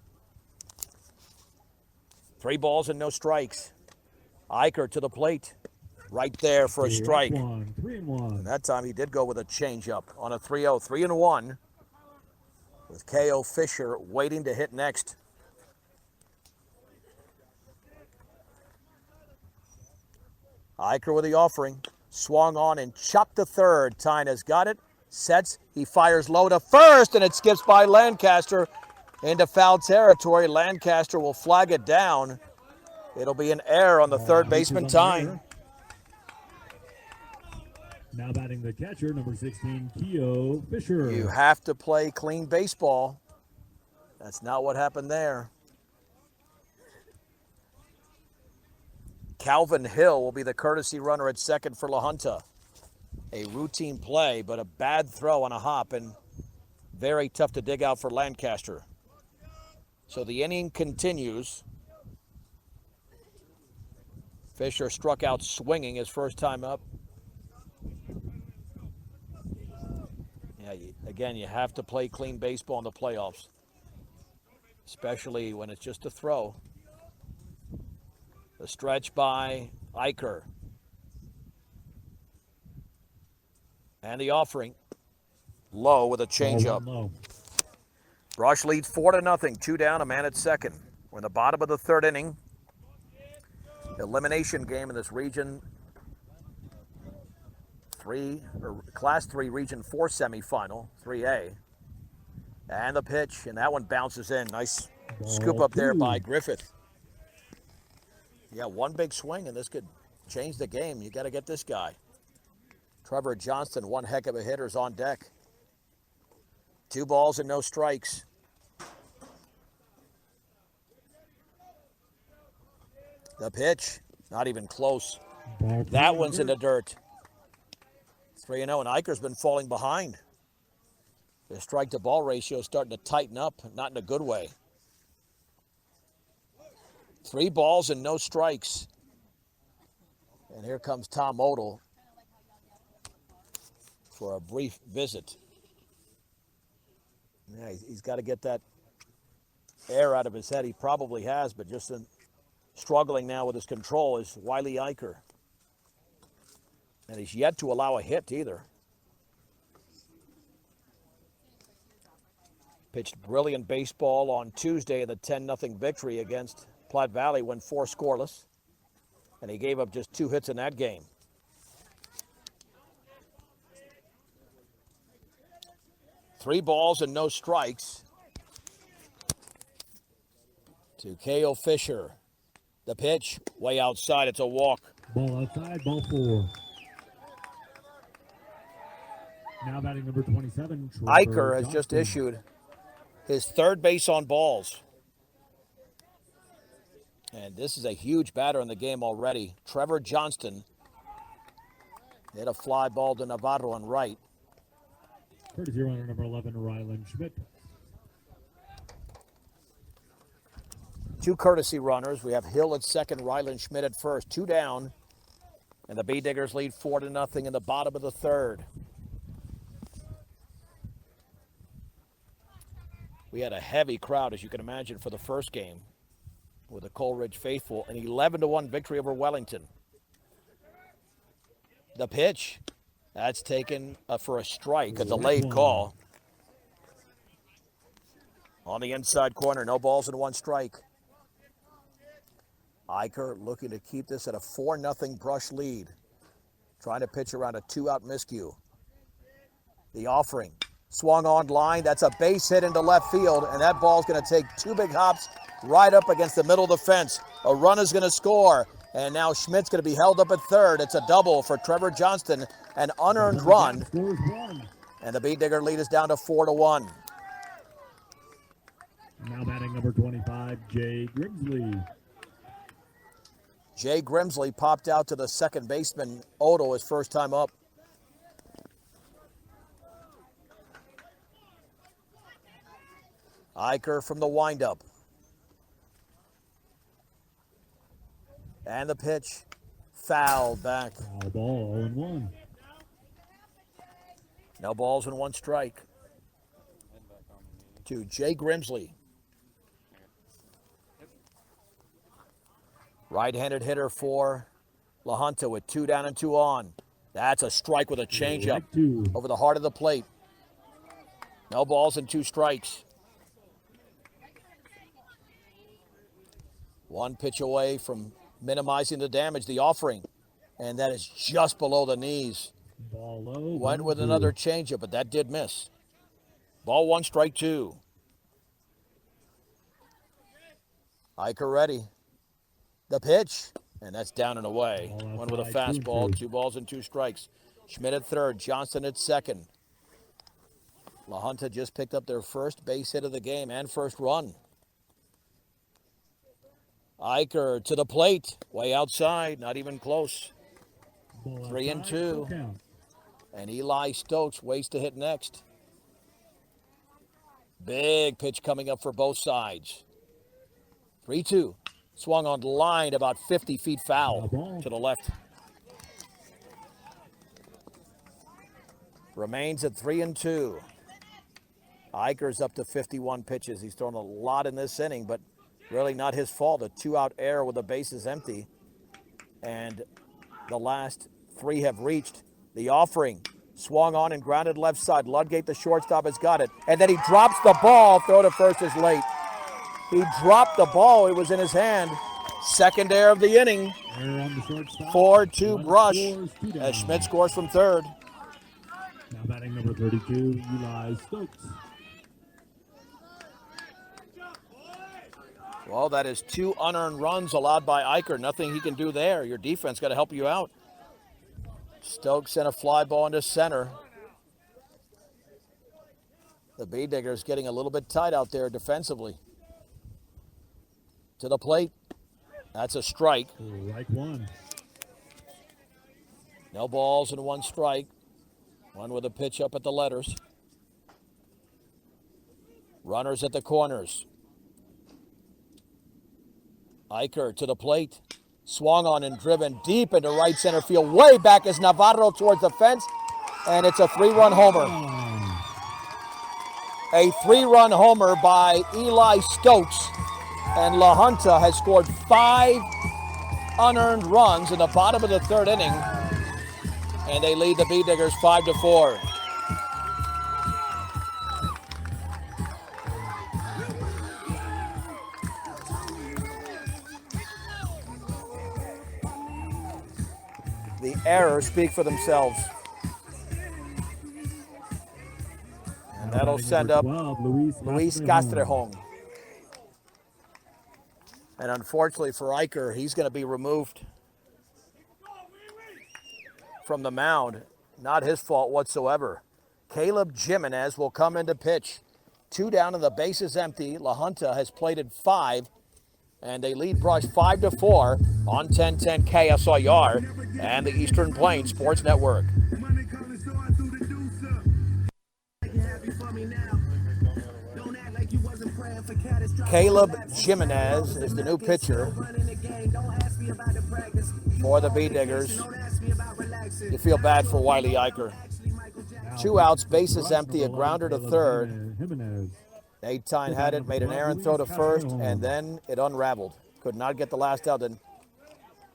3 balls and no strikes. Eicher to the plate. Right there for a strike. 3-1. And that time he did go with a changeup on a 3-0. 3-1 with K.O. Fisher waiting to hit next. Eicher with the offering. Swung on and chopped to third. Tyne has got it. Sets. He fires low to first, and it skips by Lancaster into foul territory. Lancaster will flag it down. It'll be an error on the third baseman, Tyne. Now batting the catcher, number 16, K.O. Fisher. You have to play clean baseball. That's not what happened there. Calvin Hill will be the courtesy runner at second for LaJunta. A routine play, but a bad throw on a hop, and very tough to dig out for Lancaster. So the inning continues. Fisher struck out swinging his first time up. Yeah, again, you have to play clean baseball in the playoffs, especially when it's just a throw. The stretch by Eicher. And the offering. Low with a changeup. Brush leads 4-0. 2 down, a man at second. We're in the bottom of the third inning. Elimination game in this Region 3, or Class 3 Region 4 semifinal, 3A. And the pitch, and that one bounces in. Nice scoop up there by Griffith. Yeah, one big swing, and this could change the game. You got to get this guy. Trevor Johnston, one heck of a hitter, is on deck. 2 balls and no strikes. The pitch, not even close. That one's in the dirt. 3-0, and Eicher's been falling behind. The strike-to-ball ratio is starting to tighten up, not in a good way. 3 balls and no strikes. And here comes Tom Odell for a brief visit. Yeah, he's got to get that air out of his head. He probably has, but just struggling now with his control is Wiley Eicher. And he's yet to allow a hit either. Pitched brilliant baseball on Tuesday in the 10-0 victory against Platte Valley, went 4 scoreless. And he gave up just 2 hits in that game. Three balls and no strikes to K.O. Fisher. The pitch, way outside. It's a walk. Ball outside, ball 4. Now batting number 27, Eicher has just issued his 3rd base on balls. And this is a huge batter in the game already. Trevor Johnston hit a fly ball to Navarro on right. Courtesy runner number 11, Ryland Schmidt. 2 courtesy runners. We have Hill at second, Ryland Schmidt at first. 2 down. And the Bee Diggers lead 4-0 in the bottom of the 3rd. We had a heavy crowd, as you can imagine, for the first game with the Coleridge faithful. An 11-1 victory over Wellington. The pitch, that's taken for a strike, a delayed call. On the inside corner, no balls and 1 strike. Eicher looking to keep this at a 4-0 Brush lead. Trying to pitch around a 2-out miscue. The offering. Swung on line. That's a base hit into left field, and that ball's going to take 2 big hops right up against the middle of the fence. A run is going to score, and now Schmidt's going to be held up at third. It's a double for Trevor Johnston, an unearned run, and the Bee Digger lead is down to 4-1. Now batting number 25, Jay Grimsley. Jay Grimsley popped out to the second baseman, Odo, his first time up. Eicher from the windup. And the pitch, fouled back. Foul ball, 0-1. No balls and 1 strike to Jay Grimsley. Right-handed hitter for LaJunta with 2 down and 2 on. That's a strike with a changeup over the heart of the plate. No balls and 2 strikes. 1 pitch away from minimizing the damage, the offering. And that is just below the knees. Ball low. Went with another changeup, but that did miss. Ball 1, strike 2. Eicher ready. The pitch, and that's down and away. One with a fastball, 2 balls and 2 strikes. Schmidt at third, Johnston at second. LaJunta just picked up their first base hit of the game and first run. Eicher to the plate, way outside, not even close. 3-2. And Eli Stokes waits to hit next. Big pitch coming up for both sides. 3-2. Swung on the line about 50 feet foul to the left. Remains at 3-2. Eicher's up to 51 pitches. He's thrown a lot in this inning, but really not his fault. A 2-out error with the bases empty. And the last 3 have reached. The offering. Swung on and grounded left side. Ludgate, the shortstop, has got it. And then he drops the ball. Throw to first is late. He dropped the ball. It was in his hand. Second error of the inning. 4-2 Brush as Schmidt scores from third. Now batting number 32, Eli Stokes. Well, that is 2 unearned runs allowed by Eicher. Nothing he can do there. Your defense got to help you out. Stokes sent a fly ball into center. The Bee Diggers getting a little bit tight out there defensively. To the plate. That's a strike. Strike 1. No balls and 1 strike. One with a pitch up at the letters. Runners at the corners. Eicher to the plate. Swung on and driven deep into right center field. Way back is Navarro towards the fence. And it's a 3-run homer. A 3-run homer by Eli Stokes. And LaJunta has scored 5 unearned runs in the bottom of the third inning. And they lead the Bee Diggers 5-4. The errors speak for themselves. And that'll send up Luis Castrejon. And unfortunately for Eicher, he's going to be removed from the mound. Not his fault whatsoever. Caleb Jimenez will come in to pitch. 2 down and the base is empty. LaJunta has plated 5. And they lead Brush 5-4 on 1010 KSIR and the Eastern Plains Sports Network. Caleb Jimenez is the new pitcher for the Bee Diggers. You feel bad for Wiley Eicher. 2 outs, bases empty, a grounder to third. Nate Tyne had it, made an errant throw to first, and then it unraveled. Could not get the last out. Then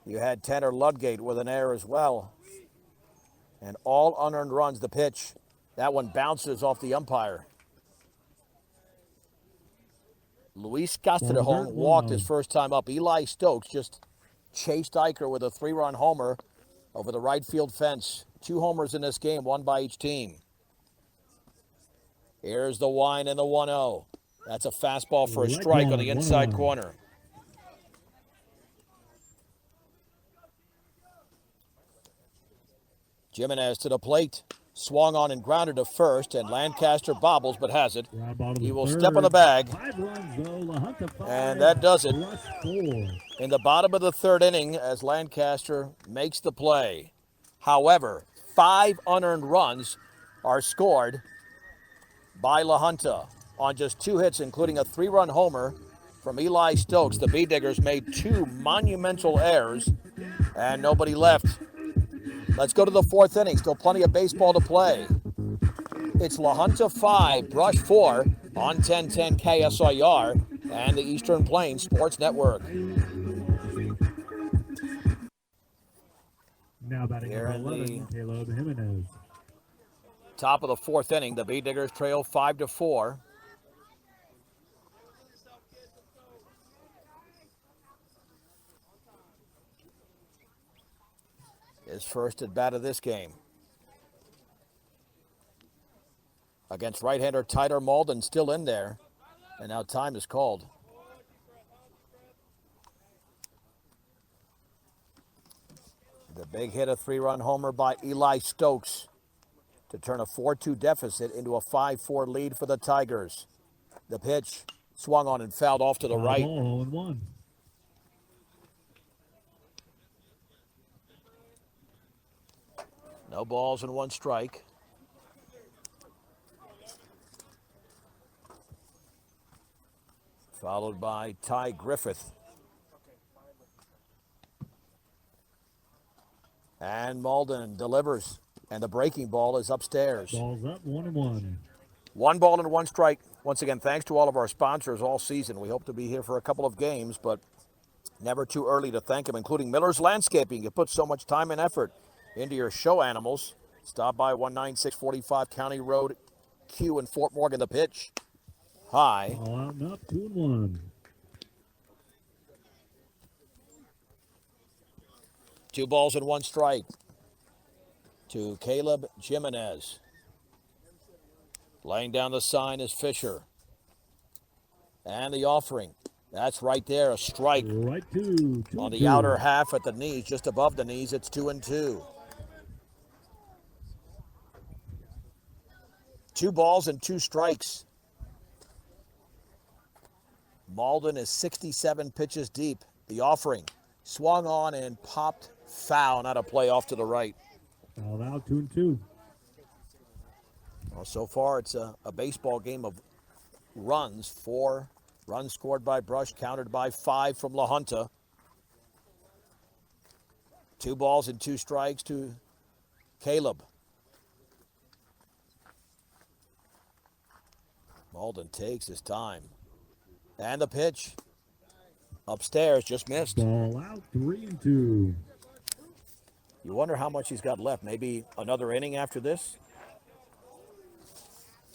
you had Tanner Ludgate with an error as well. And all unearned runs, the pitch. That one bounces off the umpire. Luis Ball Castrejón dirt, walked his 1-0. first time up. Eli Stokes just chased Eicher with a 3-run homer over the right field fence. 2 homers in this game, 1 by each team. Here's the wind and the 1-0. That's a fastball for a Let strike go, on the inside 1-1. corner. Jimenez to the plate. Swung on and grounded to first, and Lancaster bobbles but has it. Ground ball to He the will third. step on the bag. 5 runs, though. LaJunta 5. And that does it. Rush 4. In the bottom of the third inning as Lancaster makes the play. However, 5 unearned runs are scored by LaJunta on just 2 hits, including a 3-run homer from Eli Stokes. The Bee Diggers made 2 monumental errors and nobody left. Let's go to the 4th inning. Still plenty of baseball to play. It's LaJunta 5, Brush 4 on 1010 KSIR and the Eastern Plains Sports Network. Now batting Here number in 11, Caleb Jimenez. Top of the 4th inning, the Bee Diggers trail 5-4. His first at bat of this game. Against right-hander Tyler Malden, still in there. And now time is called. The big hit, a 3-run homer by Eli Stokes to turn a 4-2 deficit into a 5-4 lead for the Tigers. The pitch swung on and fouled off to the right. Ball 0-1. No balls and 1 strike. Followed by Ty Griffith. And Malden delivers, and the breaking ball is upstairs. Ball's up 1-1. 1 ball and 1 strike. Once again, thanks to all of our sponsors all season. We hope to be here for a couple of games, but never too early to thank them, including Miller's Landscaping. You put so much time and effort into your show animals. Stop by 19645 County Road, Q in Fort Morgan. The pitch. High. All out and up, 2-1. 2 balls and 1 strike to Caleb Jimenez. Laying down the sign is Fisher. And the offering. That's right there, a strike. Right two. On the outer half at the knees, just above the knees, it's 2-2. 2 balls and 2 strikes. Malden is 67 pitches deep. The offering swung on and popped foul, not a play off to the right. All out 2-2. Well, so far it's a baseball game of runs. 4 runs scored by Brush, countered by 5 from LaJunta. 2 balls and 2 strikes to Caleb. Malden takes his time. And the pitch. Upstairs, just missed. Ball out 3-2. You wonder how much he's got left. Maybe another inning after this?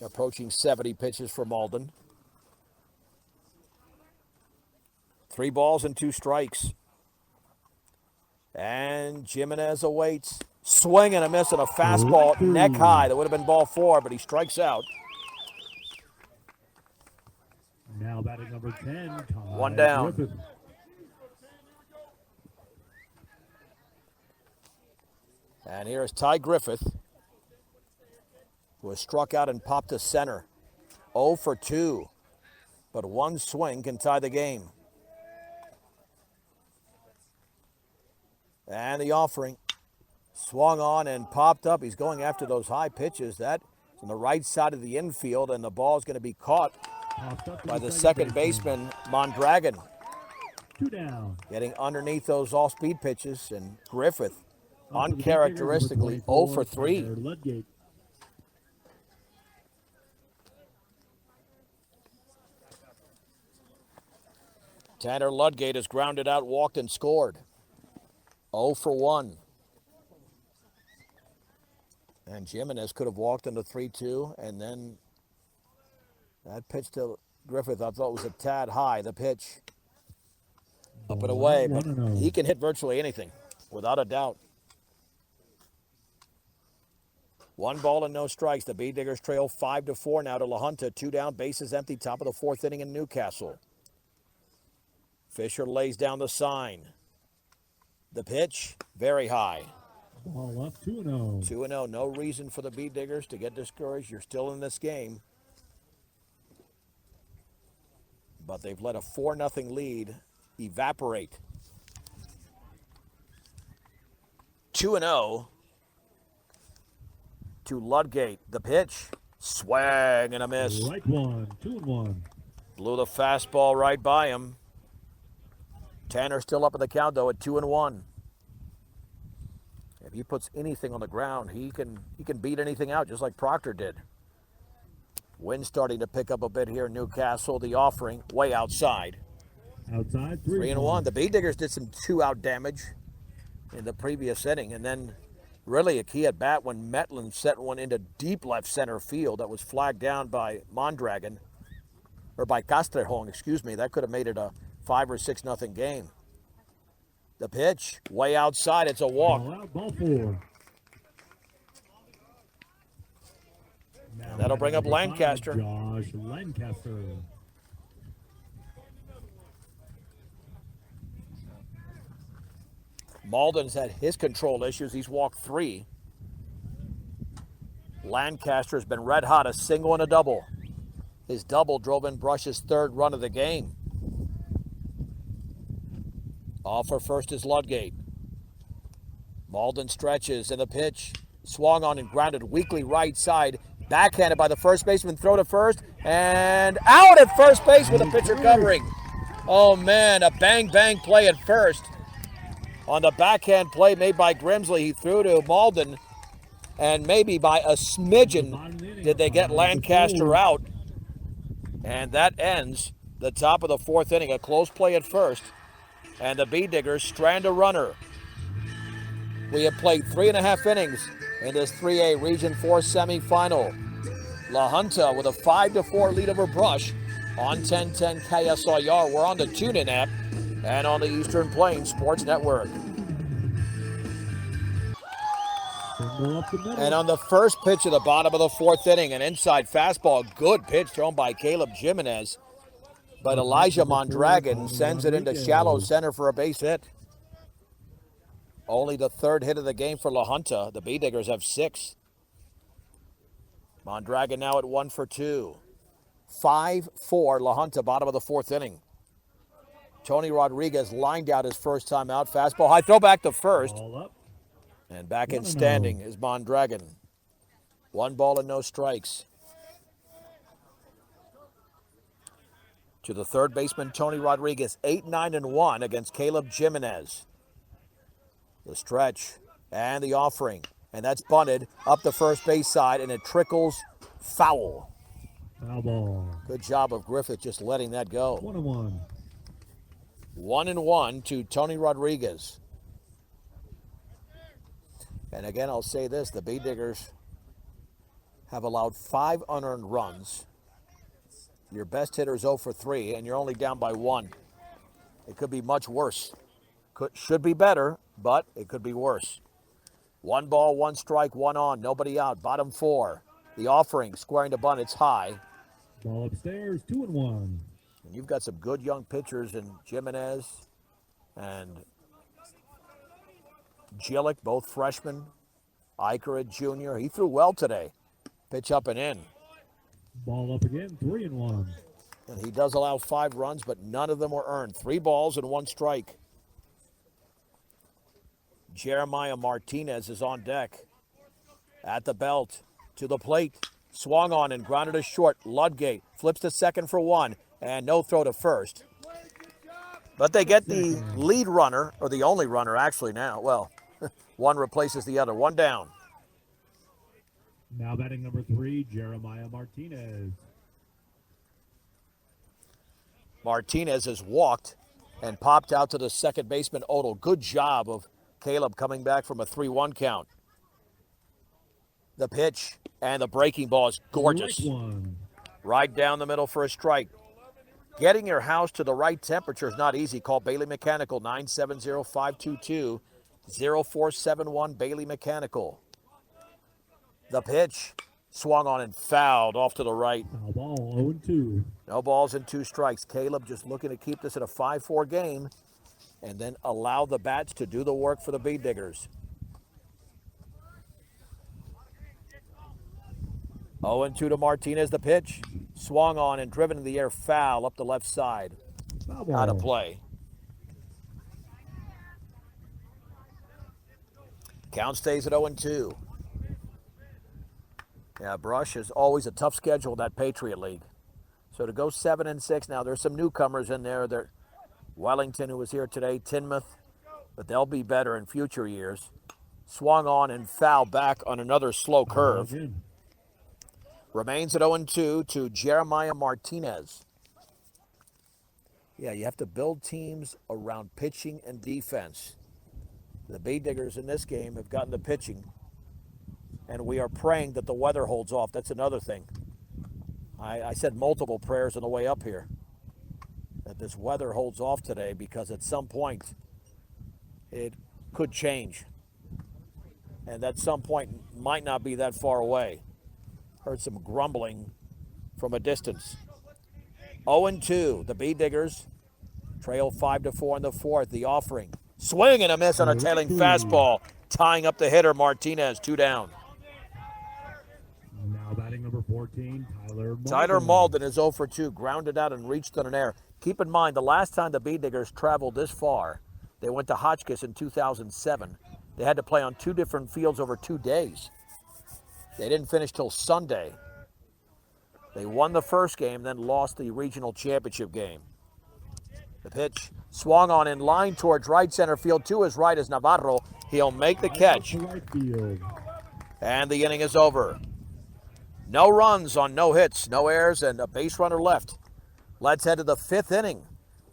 Approaching 70 pitches for Malden. 3 balls and 2 strikes. And Jimenez awaits. Swing and a miss and a fastball neck high. That would have been ball 4, but he strikes out. Now batting number 10, Ty 1 down. Griffith. And here's Ty Griffith, who was struck out and popped to center. 0 for 2, but 1 swing can tie the game. And the offering swung on and popped up. He's going after those high pitches. That's on the right side of the infield, and the ball is going to be caught by the second baseman, Mondragon. 2 down. Getting underneath those all-speed pitches, and Griffith, uncharacteristically, 0 for 3. Ludgate. Tanner Ludgate has grounded out, walked, and scored. 0 for 1. And Jimenez could have walked into 3-2, and then that pitch to Griffith, I thought was a tad high. The pitch up and Ball away, out, but 1-0. he can hit virtually anything, without a doubt. 1 ball and no strikes. The Bee Diggers trail 5-4 now to LaJunta. 2 down, bases empty, top of the 4th inning in Newcastle. Fisher lays down the sign. The pitch, very high. Ball up, 2-0. 2-0. No reason for the Bee Diggers to get discouraged. You're still in this game. But they've let a 4-0 lead evaporate. 2-0 to Ludgate. The pitch, swang and a miss. Right one, 2-1. Blew the fastball right by him. Tanner still up in the count, though, at 2-1. If he puts anything on the ground, he can beat anything out, just like Proctor did. Wind starting to pick up a bit here in Newcastle. The offering way outside. Outside, 3-1. The Bee Diggers did some 2-out damage in the previous inning, and then really a key at bat when Metlin sent one into deep left center field that was flagged down by Mondragon, or by Castrejon, excuse me. That could have made it a 5 or 6-0 game. The pitch, way outside. It's a walk. Ball out, ball 4. Now That'll bring up number 5, Lancaster. Josh Lancaster. Malden's had his control issues. He's walked 3. Lancaster's been red hot, a single and a double. His double drove in Brush's 3rd run of the game. Off for first is Ludgate. Malden stretches, and the pitch swung on and grounded weakly right side. Backhanded by the first baseman, throw to first, and out at first base with a pitcher covering. Oh man, a bang play at first. On the backhand play made by Grimsley, he threw to Malden, and maybe by a smidgen did they get Lancaster out. And that ends the top of the 4th inning. A close play at first, and the Bee Diggers strand a runner. We have played 3.5 innings in this 3A Region 4 semifinal. LaJunta with a 5-4 lead over Brush on 1010 KSIR. We're on the TuneIn app and on the Eastern Plains Sports Network. And on the first pitch of the bottom of the 4th inning, an inside fastball, good pitch thrown by Caleb Jimenez. But Elijah Mondragon sends it into shallow center for a base hit. Only the 3rd hit of the game for LaJunta. The Bee Diggers have 6. Mondragon now at 1 for 2. 5-4 LaJunta, bottom of the 4th inning. Tony Rodriguez lined out his first time out. Fastball high, throw back to first. And back in standing is Mondragon. 1 ball and no strikes. To the 3rd baseman, Tony Rodriguez, 8-9-1 against Caleb Jimenez. The stretch and the offering, and that's bunted up the first base side, and it trickles foul. Foul ball. Good job of Griffith just letting that go. 1-1. 1-1 to Tony Rodriguez. And again, I'll say this, the Bee Diggers have allowed 5 unearned runs. Your best hitter is 0 for 3, and you're only down by 1. It could be much worse. Should be better, but it could be worse. 1 ball, 1 strike, 1 on, nobody out. Bottom 4. The offering, squaring to bunt, it's high. Ball upstairs, 2-1. And you've got some good young pitchers in Jimenez and Gillick, both freshmen. Icarid Jr., he threw well today. Pitch up and in. Ball up again, 3-1. And he does allow 5 runs, but none of them were earned. 3 balls and 1 strike. Jeremiah Martinez is on deck. At the belt, to the plate. Swung on and grounded to short. Ludgate flips to second for 1, and no throw to first. But they get the lead runner, or the only runner actually now. Well, one replaces the other. 1 down. Now batting number 3, Jeremiah Martinez. Martinez has walked and popped out to the second baseman, Odell. Good job of Caleb coming back from a 3-1 count. The pitch and the breaking ball is gorgeous. Right down the middle for a strike. Getting your house to the right temperature is not easy. Call Bailey Mechanical, 970-522-0471, Bailey Mechanical. The pitch, swung on and fouled off to the right. Foul ball, 0-2. No balls and 2 strikes. Caleb just looking to keep this at a 5-4 game and then allow the bats to do the work for the Bee Diggers. 0-2 to Martinez, the pitch. Swung on and driven in the air, foul up the left side. Foul ball. Out of play. Count stays at 0-2. Yeah, Brush is always a tough schedule in that Patriot League. So to go 7-6, now there's some newcomers in there. There, Wellington, who was here today, Tinmouth, but they'll be better in future years. Swung on and foul back on another slow curve. Again. Remains at 0-2 to Jeremiah Martinez. Yeah, you have to build teams around pitching and defense. The Bee Diggers in this game have gotten the pitching, and we are praying that the weather holds off. That's another thing. I said multiple prayers on the way up here, that this weather holds off today, because at some point it could change. And at some point might not be that far away. Heard some grumbling from a distance. 0-2, the Bee Diggers trail 5-4 in the fourth. The offering. Swing and a miss on a tailing fastball, tying up the hitter, Martinez, 2 down. Now batting number 14, Tyler Malden. Tyler Malden is 0 for 2, grounded out and reached on an error. Keep in mind, the last time the Bee Diggers traveled this far, they went to Hotchkiss in 2007. They had to play on 2 different fields over 2 days. They didn't finish till Sunday. They won the first game, then lost the regional championship game. The pitch swung on in line towards right center field. To his right is Navarro. He'll make the catch. Right field. And the inning is over. No runs on no hits, no errors, and a base runner left. Let's head to the 5th inning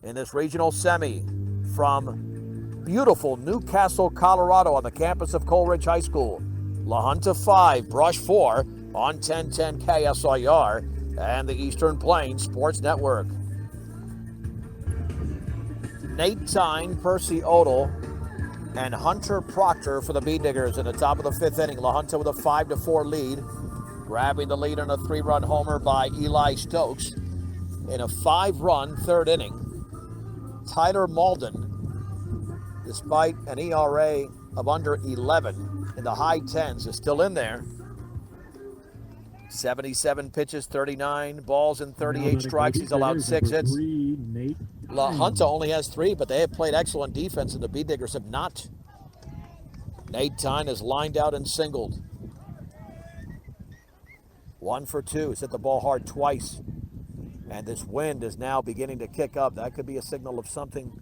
in this regional semi from beautiful Newcastle, Colorado, on the campus of Coleridge High School. LaJunta 5, Brush 4 on 1010 KSIR and the Eastern Plains Sports Network. Nate Tyne, Percy Odell, and Hunter Proctor for the Bee Diggers in the top of the 5th inning. LaJunta with a 5-4 lead, grabbing the lead on a 3-run homer by Eli Stokes in a 5-run 3rd inning. Tyler Malden, despite an ERA of under 11 in the high 10s, is still in there. 77 pitches, 39 balls, and 38 strikes. He's allowed 6 hits. LaJunta only has 3, but they have played excellent defense, and the Bee Diggers have not. Nate Tyne is lined out and singled. 1 for 2. He's hit the ball hard twice. And this wind is now beginning to kick up. That could be a signal of something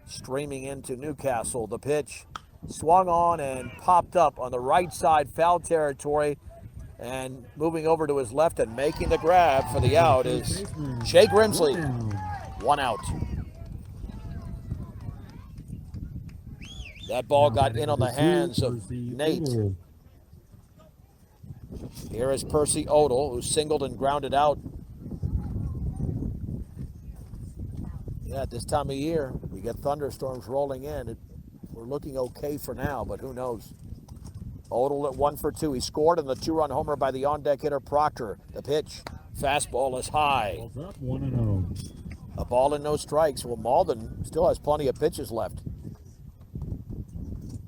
streaming into Newcastle. The pitch swung on and popped up on the right side, foul territory. And moving over to his left and making the grab for the out is Jay Grimsley. 1 out. That ball got in on the hands of Nate. Here is Percy Odell, who singled and grounded out. Yeah, at this time of year, we get thunderstorms rolling in. We're looking okay for now, but who knows? Odell at 1 for 2. He scored in the 2-run homer by the on-deck hitter Proctor. The pitch, fastball is high. Ball's up, 1-0. A ball and no strikes. Well, Malden still has plenty of pitches left.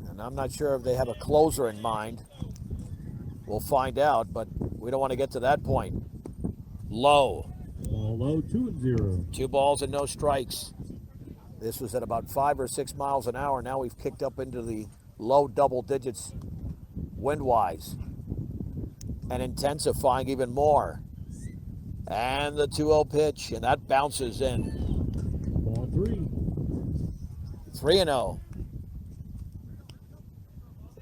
And I'm not sure if they have a closer in mind. We'll find out, but we don't want to get to that point. Low. Ball low, 2-0. 2 balls and no strikes. This was at about 5 or 6 miles an hour. Now we've kicked up into the low double digits wind-wise. And intensifying even more. And the 2-0 pitch, and that bounces in. Ball 3. 3-0.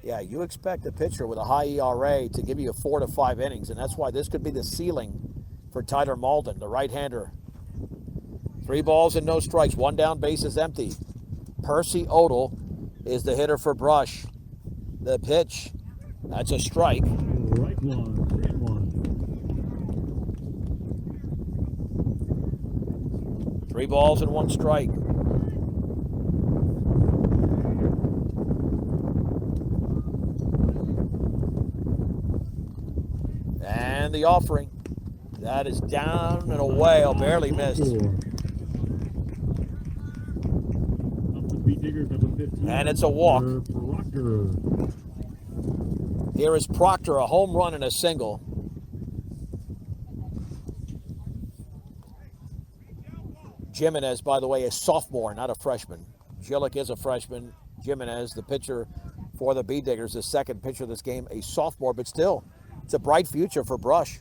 Yeah, you expect a pitcher with a high ERA to give you 4 to 5 innings, and that's why this could be the ceiling for Tyler Malden, the right-hander. 3 balls and no strikes. 1 down, base is empty. Percy Odell is the hitter for Brush. The pitch, that's a strike. Right one, 3-1. 3 balls and 1 strike. And the offering. That is down and away. Oh, barely missed. And it's a walk. Here is Proctor, a home run and a single. Jimenez, by the way, a sophomore, not a freshman. Gillick is a freshman. Jimenez, the pitcher for the Bee Diggers, the second pitcher of this game, a sophomore, but still, it's a bright future for Brush.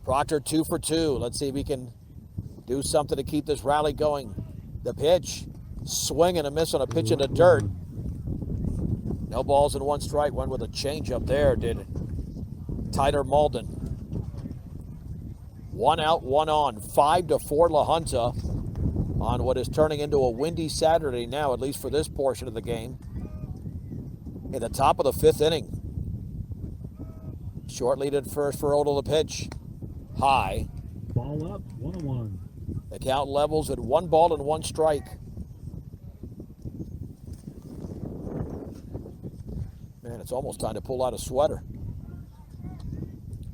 Proctor 2 for 2. Let's see if we can do something to keep this rally going. The pitch, swing and a miss on a pitch in the dirt. No balls and 1 strike. Went with a changeup there, did Tyler Malden. 1 out, 1 on. 5-4 LaJunta on what is turning into a windy Saturday now, at least for this portion of the game. In the top of the 5th inning. Short lead at first for Odell to pitch. High. Ball up, 1-1. The count levels at 1 ball and 1 strike. Man, it's almost time to pull out a sweater.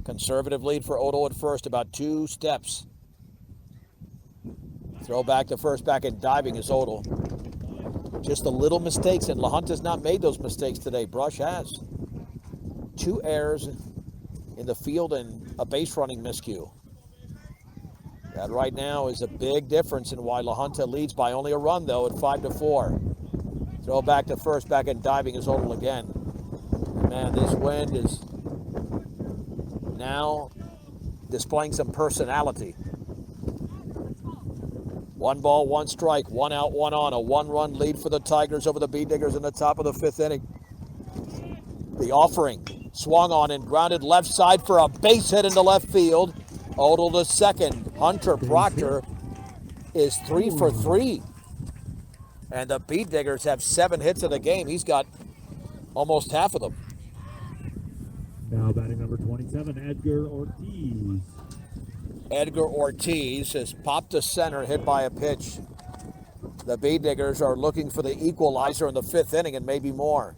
Conservative lead for Odell at first, about 2 steps. Throw back to first, back and diving is Odell. Just the little mistakes, and LaJunta's not made those mistakes today. Brush has. 2 errors in the field and a base running miscue. That right now is a big difference in why LaJunta leads by only a run, though, at 5-4. Throw back to first, back and diving is Odell again. Man, this wind is now displaying some personality. 1 ball, 1 strike, 1 out, 1 on. A 1-run lead for the Tigers over the Bee Diggers in the top of the 5th inning. The offering swung on and grounded left side for a base hit into left field. Odell to second. Hunter Proctor is 3 for 3. And the Bee Diggers have 7 hits in the game. He's got almost half of them. Now batting number 27, Edgar Ortiz. Edgar Ortiz has popped to center, hit by a pitch. The Bee Diggers are looking for the equalizer in the 5th inning and maybe more.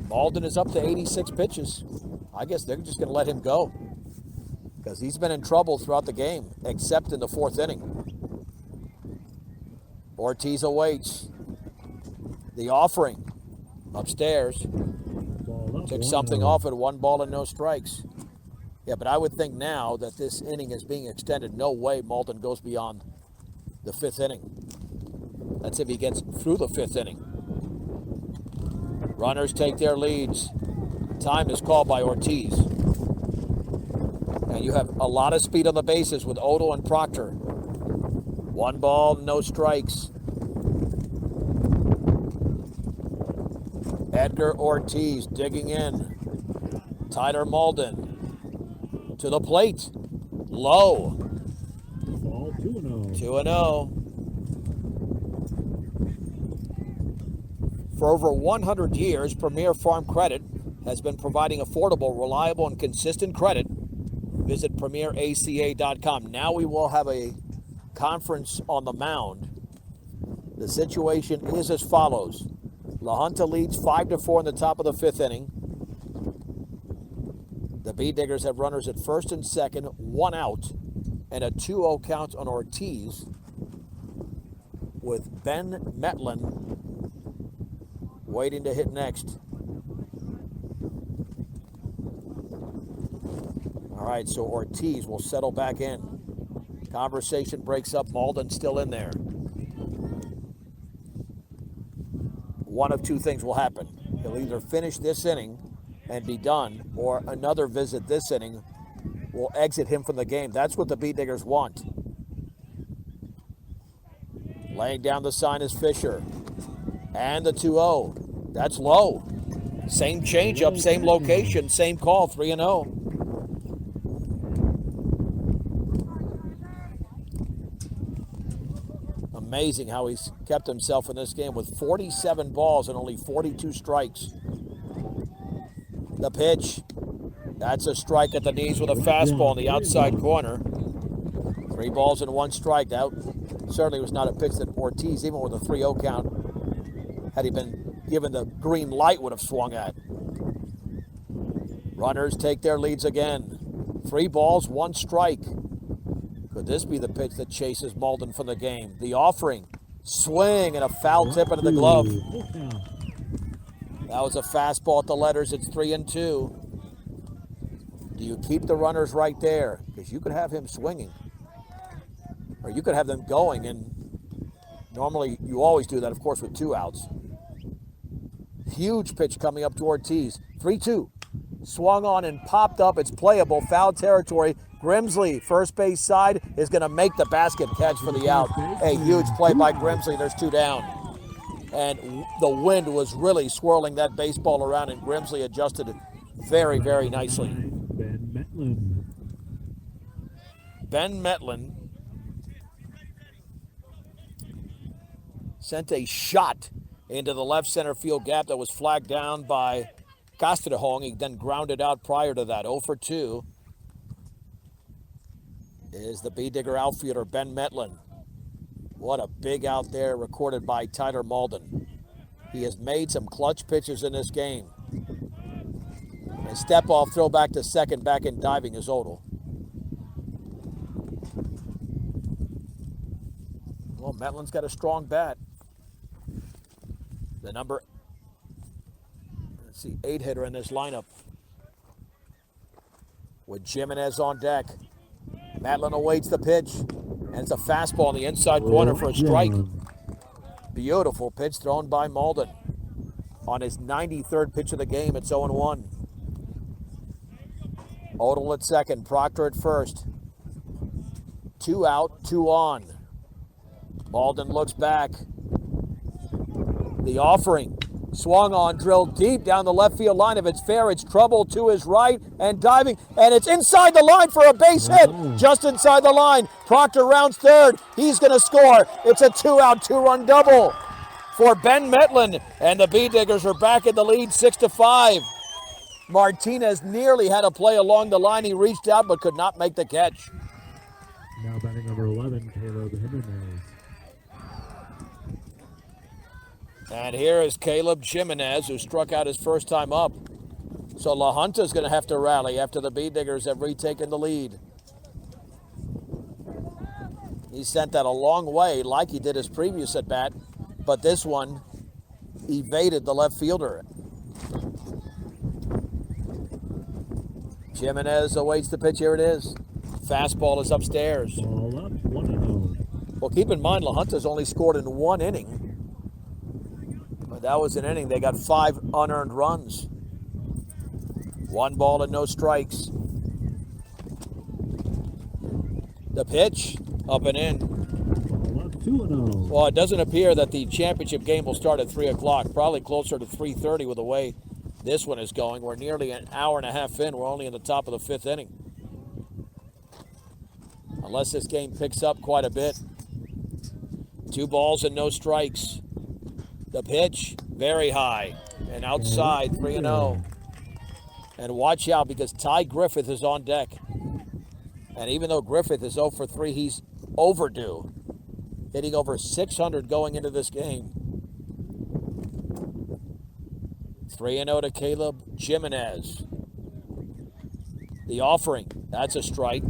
Malden is up to 86 pitches. I guess they're just going to let him go because he's been in trouble throughout the game, except in the 4th inning. Ortiz awaits. The offering upstairs. Took something off at 1 ball and no strikes. Yeah, but I would think now that this inning is being extended, no way Malden goes beyond the 5th inning. That's if he gets through the 5th inning. Runners take their leads. Time is called by Ortiz. And you have a lot of speed on the bases with Odell and Proctor. 1 ball, no strikes. Edgar Ortiz digging in. Tyler Malden to the plate. Low. Ball 2-0. 2-0. For over 100 years, Premier Farm Credit has been providing affordable, reliable, and consistent credit. Visit premieraca.com. Now we will have a conference on the mound. The situation is as follows. LaJunta leads 5-4 in the top of the 5th inning. The Bee Diggers have runners at first and second, 1 out, and a 2-0 count on Ortiz, with Ben Metlin waiting to hit next. All right, so Ortiz will settle back in. Conversation breaks up. Malden still in there. One of 2 things will happen. He'll either finish this inning and be done, or another visit this inning will exit him from the game. That's what the Bee Diggers want. Laying down the sign is Fisher. And the 2-0. That's low. Same changeup, same location, same call, 3-0. Amazing how he's kept himself in this game with 47 balls and only 42 strikes. The pitch. That's a strike at the knees with a fastball in the outside corner. 3 balls and 1 strike. That certainly was not a pitch that Ortiz, even with a 3-0 count, had he been given the green light, would have swung at. Runners take their leads again. 3 balls, 1 strike. Could this be the pitch that chases Malden from the game? The offering, swing, and a foul tip into the glove. That was a fastball at the letters. It's 3-2. Do you keep the runners right there? Because you could have him swinging. Or you could have them going, and normally you always do that, of course, with 2 outs. Huge pitch coming up to Ortiz. 3-2. Swung on and popped up. It's playable. Foul territory. Grimsley, first base side, is going to make the basket catch for the out. A huge play by Grimsley. There's 2 down. And the wind was really swirling that baseball around, and Grimsley adjusted very, very nicely. Ben Metlin sent a shot into the left center field gap that was flagged down by Castrejón. He then grounded out prior to that. 0 for 2 is the B-Digger outfielder, Ben Metlin. What a big out there recorded by Tyler Malden. He has made some clutch pitches in this game. A step-off throw back to second, back in diving is Odell. Well, Metlin's got a strong bat. The number, let's see, 8 hitter in this lineup. With Jimenez on deck. Metlin awaits the pitch, and it's a fastball in the inside corner for a strike. Beautiful pitch thrown by Malden. On his 93rd pitch of the game, it's 0-1. Odell at second, Proctor at first. 2 out, 2 on. Malden looks back. The offering, swung on, drilled deep down the left field line. If it's fair, it's trouble to his right and diving, and it's inside the line for a base hit, just inside the line. Proctor rounds third. He's going to score. It's a 2-out, 2-run double for Ben Metlin, and the B-Diggers are back in the lead, 6-5. Martinez nearly had a play along the line. He reached out but could not make the catch. Now batting number 11, Caleb Jimenez. And here is Caleb Jimenez, who struck out his first time up. So LaJunta is going to have to rally after the B-Diggers have retaken the lead. He sent that a long way like he did his previous at-bat, but this one evaded the left fielder. Jimenez awaits the pitch. Here it is. Fastball is upstairs. Ball up, 1-0. Well, keep in mind, LaJunta's only scored in 1 inning. That was an inning. They got 5 unearned runs. 1 ball and no strikes. The pitch, up and in. Ball up, 2-0. Well, it doesn't appear that the championship game will start at 3 o'clock. Probably closer to 3:30 with the way this one is going. We're nearly an hour and a half in. We're only in the top of the 5th inning. Unless this game picks up quite a bit. 2 balls and no strikes. The pitch, very high, and outside, 3-0. And watch out, because Ty Griffith is on deck. And even though Griffith is 0 for 3, he's overdue. Hitting over 600 going into this game. 3-0 to Caleb Jimenez. The offering, that's a strike.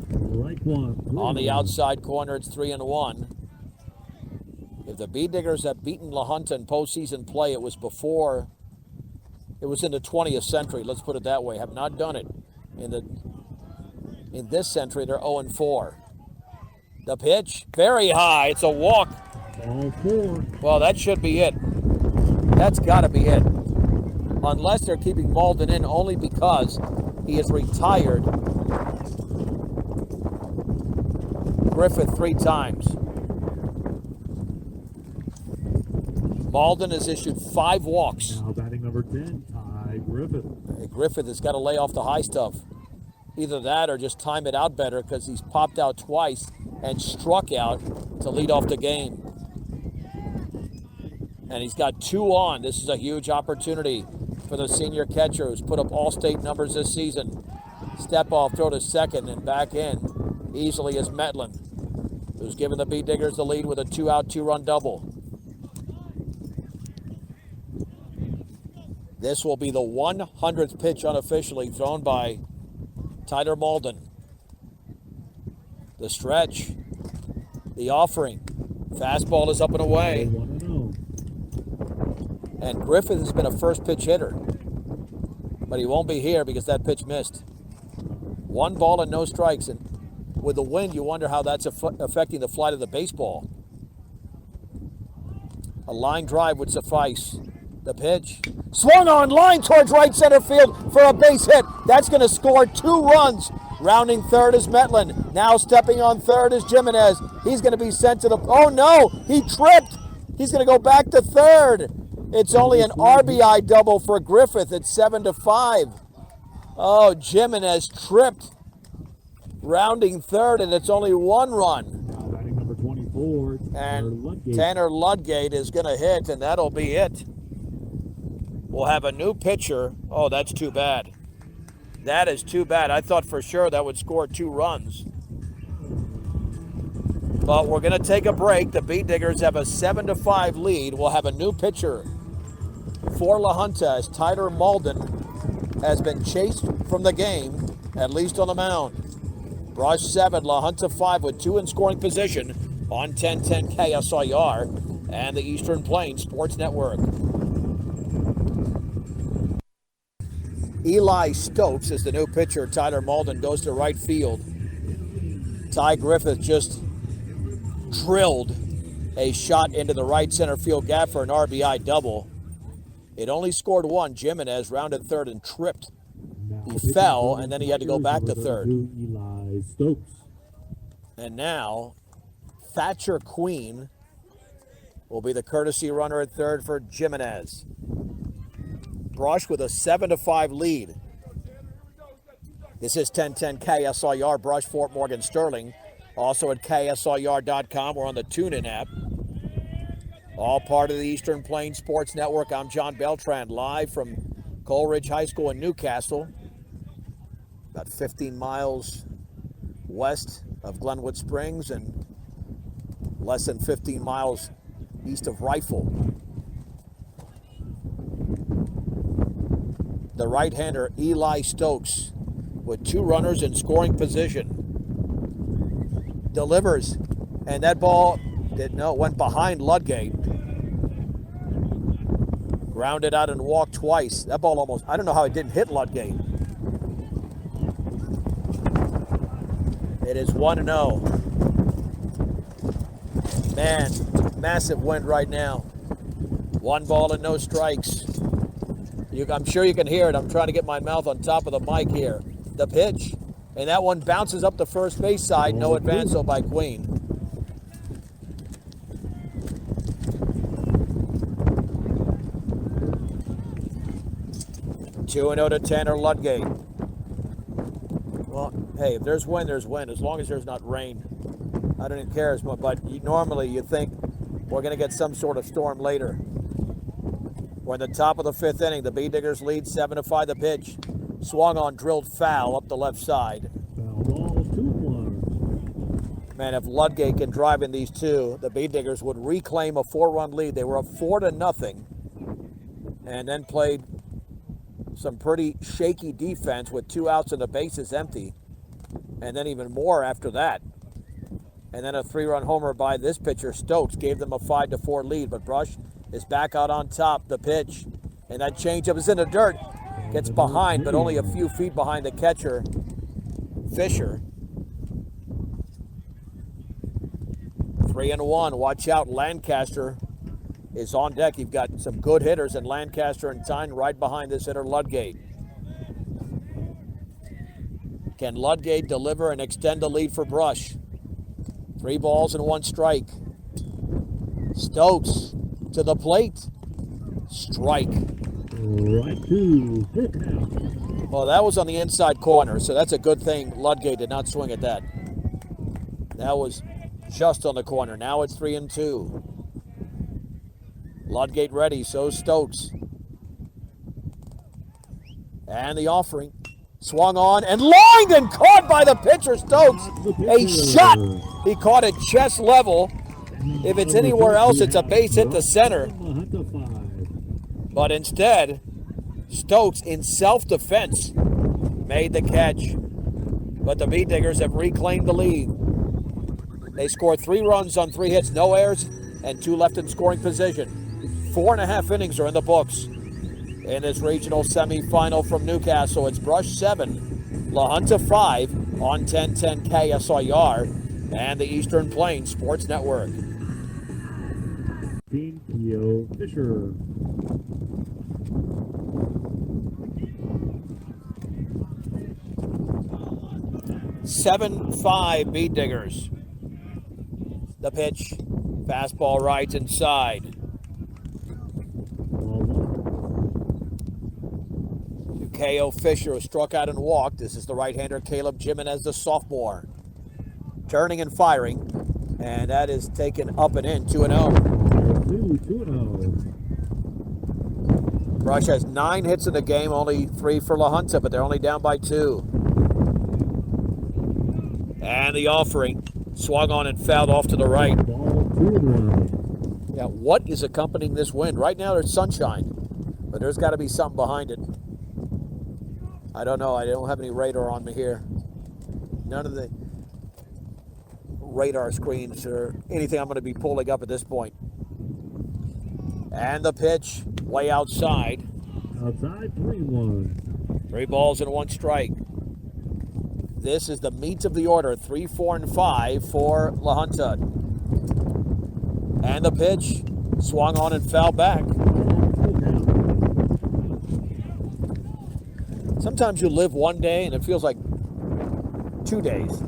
Strike 1. On the outside corner, it's 3-1. If the B-Diggers have beaten LaJunta in postseason play, it was in the 20th century, let's put it that way. Have not done it in this century. They're 0-4. The pitch, very high. It's a walk. Ball 4. Well, that should be it. That's got to be it. Unless they're keeping Malden in only because he has retired Griffith 3 times. Malden has issued 5 walks. Now batting number 10, Ty Griffith. Griffith has got to lay off the high stuff. Either that or just time it out better, because he's popped out twice and struck out to lead off the game. And he's got 2 on. This is a huge opportunity for the senior catcher who's put up all-state numbers this season. Step off, throw to second, and back in easily is Metlin, who's given the Bee Diggers the lead with a 2-out, 2-run double. This will be the 100th pitch unofficially thrown by Tyler Malden. The stretch, the offering. Fastball is up and away. 1-0. And Griffith has been a first pitch hitter, but he won't be here because that pitch missed. 1 ball and no strikes, and with the wind, you wonder how that's affecting the flight of the baseball. A line drive would suffice. The pitch, swung on line towards right center field for a base hit. That's going to score 2 runs. Rounding third is Metlin. Now stepping on third is Jimenez. He's going to be sent to the, oh no, he tripped. He's going to go back to third. It's only an RBI double for Griffith. It's 7-5. Oh, Jimenez tripped. Rounding third, and it's only 1 run. Now batting number 24, And Tanner Ludgate is going to hit, and that'll be it. We'll have a new pitcher. Oh, that's too bad. That is too bad. I thought for sure that would score 2 runs. But we're going to take a break. The Bee Diggers have a 7-5 lead. We'll have a new pitcher for LaJunta as Tyler Malden has been chased from the game, at least on the mound. Brush 7, LaJunta 5 with 2 in scoring position on 1010 KSIR and the Eastern Plains Sports Network. Eli Stokes is the new pitcher. Tyler Malden goes to right field. Ty Griffith just drilled a shot into the right center field gap for an RBI double. It only scored 1. Jimenez rounded third and tripped. He fell, and then he had to go back to third. Eli Stokes. And now, Thatcher Queen will be the courtesy runner at third for Jimenez. Brush with a 7-5 lead. This is 1010 KSIR, Brush, Fort Morgan, Sterling. Also at KSIR.com. We're on the TuneIn app. All part of the Eastern Plains Sports Network. I'm John Beltran, live from Coleridge High School in Newcastle. About 15 miles west of Glenwood Springs and less than 15 miles east of Rifle. The right-hander Eli Stokes with 2 runners in scoring position. Delivers, and that ball went behind Ludgate. Grounded out and walked twice. That ball almost, I don't know how it didn't hit Ludgate. It is 1-0. Man, massive wind right now. 1 ball and no strikes. I'm sure you can hear it. I'm trying to get my mouth on top of the mic here. The pitch, and that one bounces up the first base side. No advance by Queen. Two and 0 to Tanner Ludgate. Well, hey, if there's wind, there's wind. As long as there's not rain, I don't even care as much. But normally you think we're going to get some sort of storm later. We're in the top of the 5th inning. The Bee Diggers lead 7-5. The pitch swung on, drilled foul up the left side. Foul ball, 2-1. Man, if Ludgate can drive in these 2, the Bee Diggers would reclaim a 4-run lead. They were up 4-0, and then played some pretty shaky defense with 2 outs and the bases empty, and then even more after that. And then a 3-run homer by this pitcher, Stokes, gave them a 5-4 lead. But Brush is back out on top. The pitch, and that changeup is in the dirt. Gets behind, but only a few feet behind the catcher, Fisher. 3-1. Watch out, Lancaster is on deck. You've got some good hitters in Lancaster and Tyne right behind this hitter, Ludgate. Can Ludgate deliver and extend the lead for Brush? 3 balls and 1 strike. Stokes to the plate. Strike. Right to hit now. Well, that was on the inside corner, so that's a good thing Ludgate did not swing at that. That was just on the corner. Now it's 3-2. Ludgate ready, so Stokes. And the offering. Swung on and lined and caught by the pitcher, Stokes. A shot. He caught it chest level. If it's anywhere else, it's a base hit to center. But instead, Stokes, in self-defense, made the catch. But the Bee Diggers have reclaimed the lead. They scored 3 runs on 3 hits, no errors, and 2 left in scoring position. 4.5 innings are in the books. In this regional semifinal from Newcastle, it's Brush 7, LaJunta 5 on 1010 KSIR and the Eastern Plains Sports Network. Dean Keo Fisher. Seven 5 Bee Diggers. The pitch, fastball right inside. K.O. Fisher, who struck out and walked. This is the right-hander Caleb Jimenez, the sophomore. Turning and firing, and that is taken up and in, 2-0. 2-0. Brush has 9 hits in the game, only 3 for LaJunta, but they're only down by 2. And the offering, swung on and fouled off to the right. Ball 2-1. Yeah, what is accompanying this wind? Right now there's sunshine, but there's got to be something behind it. I don't know. I don't have any radar on me here. None of the radar screens or anything I'm going to be pulling up at this point. And the pitch, way outside. Outside, 3-1. 3 balls and 1 strike. This is the meat of the order, 3, 4, and 5 for LaJunta. And the pitch, swung on and fouled back. Sometimes you live one day and it feels like 2 days.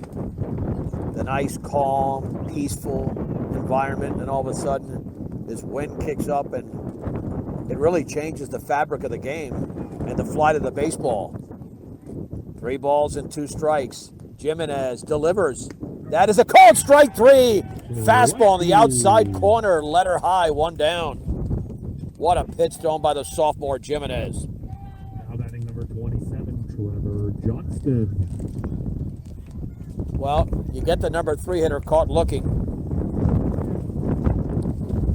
The nice, calm, peaceful environment, and all of a sudden this wind kicks up and it really changes the fabric of the game and the flight of the baseball. 3 balls and 2 strikes. Jimenez delivers. That is a called strike 3. Fastball on the outside corner, letter high, 1 down. What a pitch thrown by the sophomore Jimenez. Now batting number 27, Trevor Johnston. Well, you get the number 3 hitter caught looking.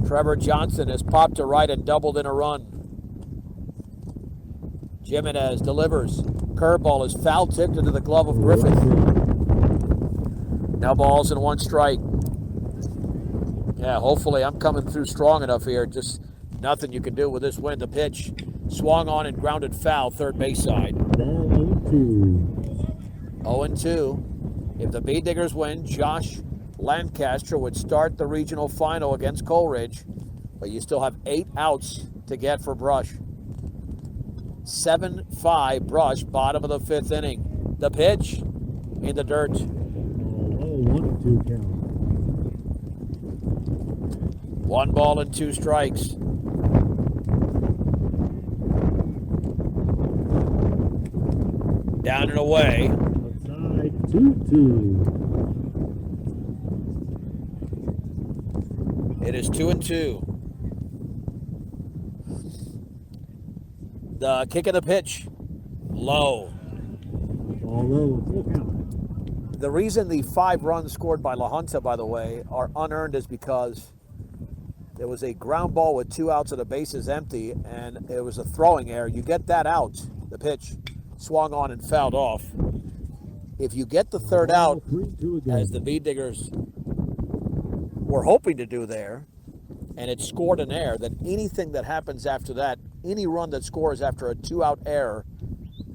Trevor Johnston has popped to right and doubled in a run. Jimenez delivers. Curveball is foul tipped into the glove of Griffith. Now balls and 1 strike. Yeah, hopefully I'm coming through strong enough here. Just nothing you can do with this wind. The pitch swung on and grounded foul, third base side. Ball 0-2. 0-2. If the Bee Diggers win, Josh Lancaster would start the regional final against Coleridge, but you still have 8 outs to get for Brush. 7-5 Brush, bottom of the 5th inning. The pitch in the dirt. 1-2 count. 1 ball and 2 strikes. Down and away. Outside, 2-2. It is 2-2. The kick of the pitch, low. Ball low, full count. The reason the 5 runs scored by LaJunta, by the way, are unearned is because there was a ground ball with 2 outs and the bases empty, and it was a throwing error. You get that out, the pitch swung on and fouled off. If you get the 3rd out, as the Bee Diggers were hoping to do there, and it scored an error, then anything that happens after that, any run that scores after a 2-out error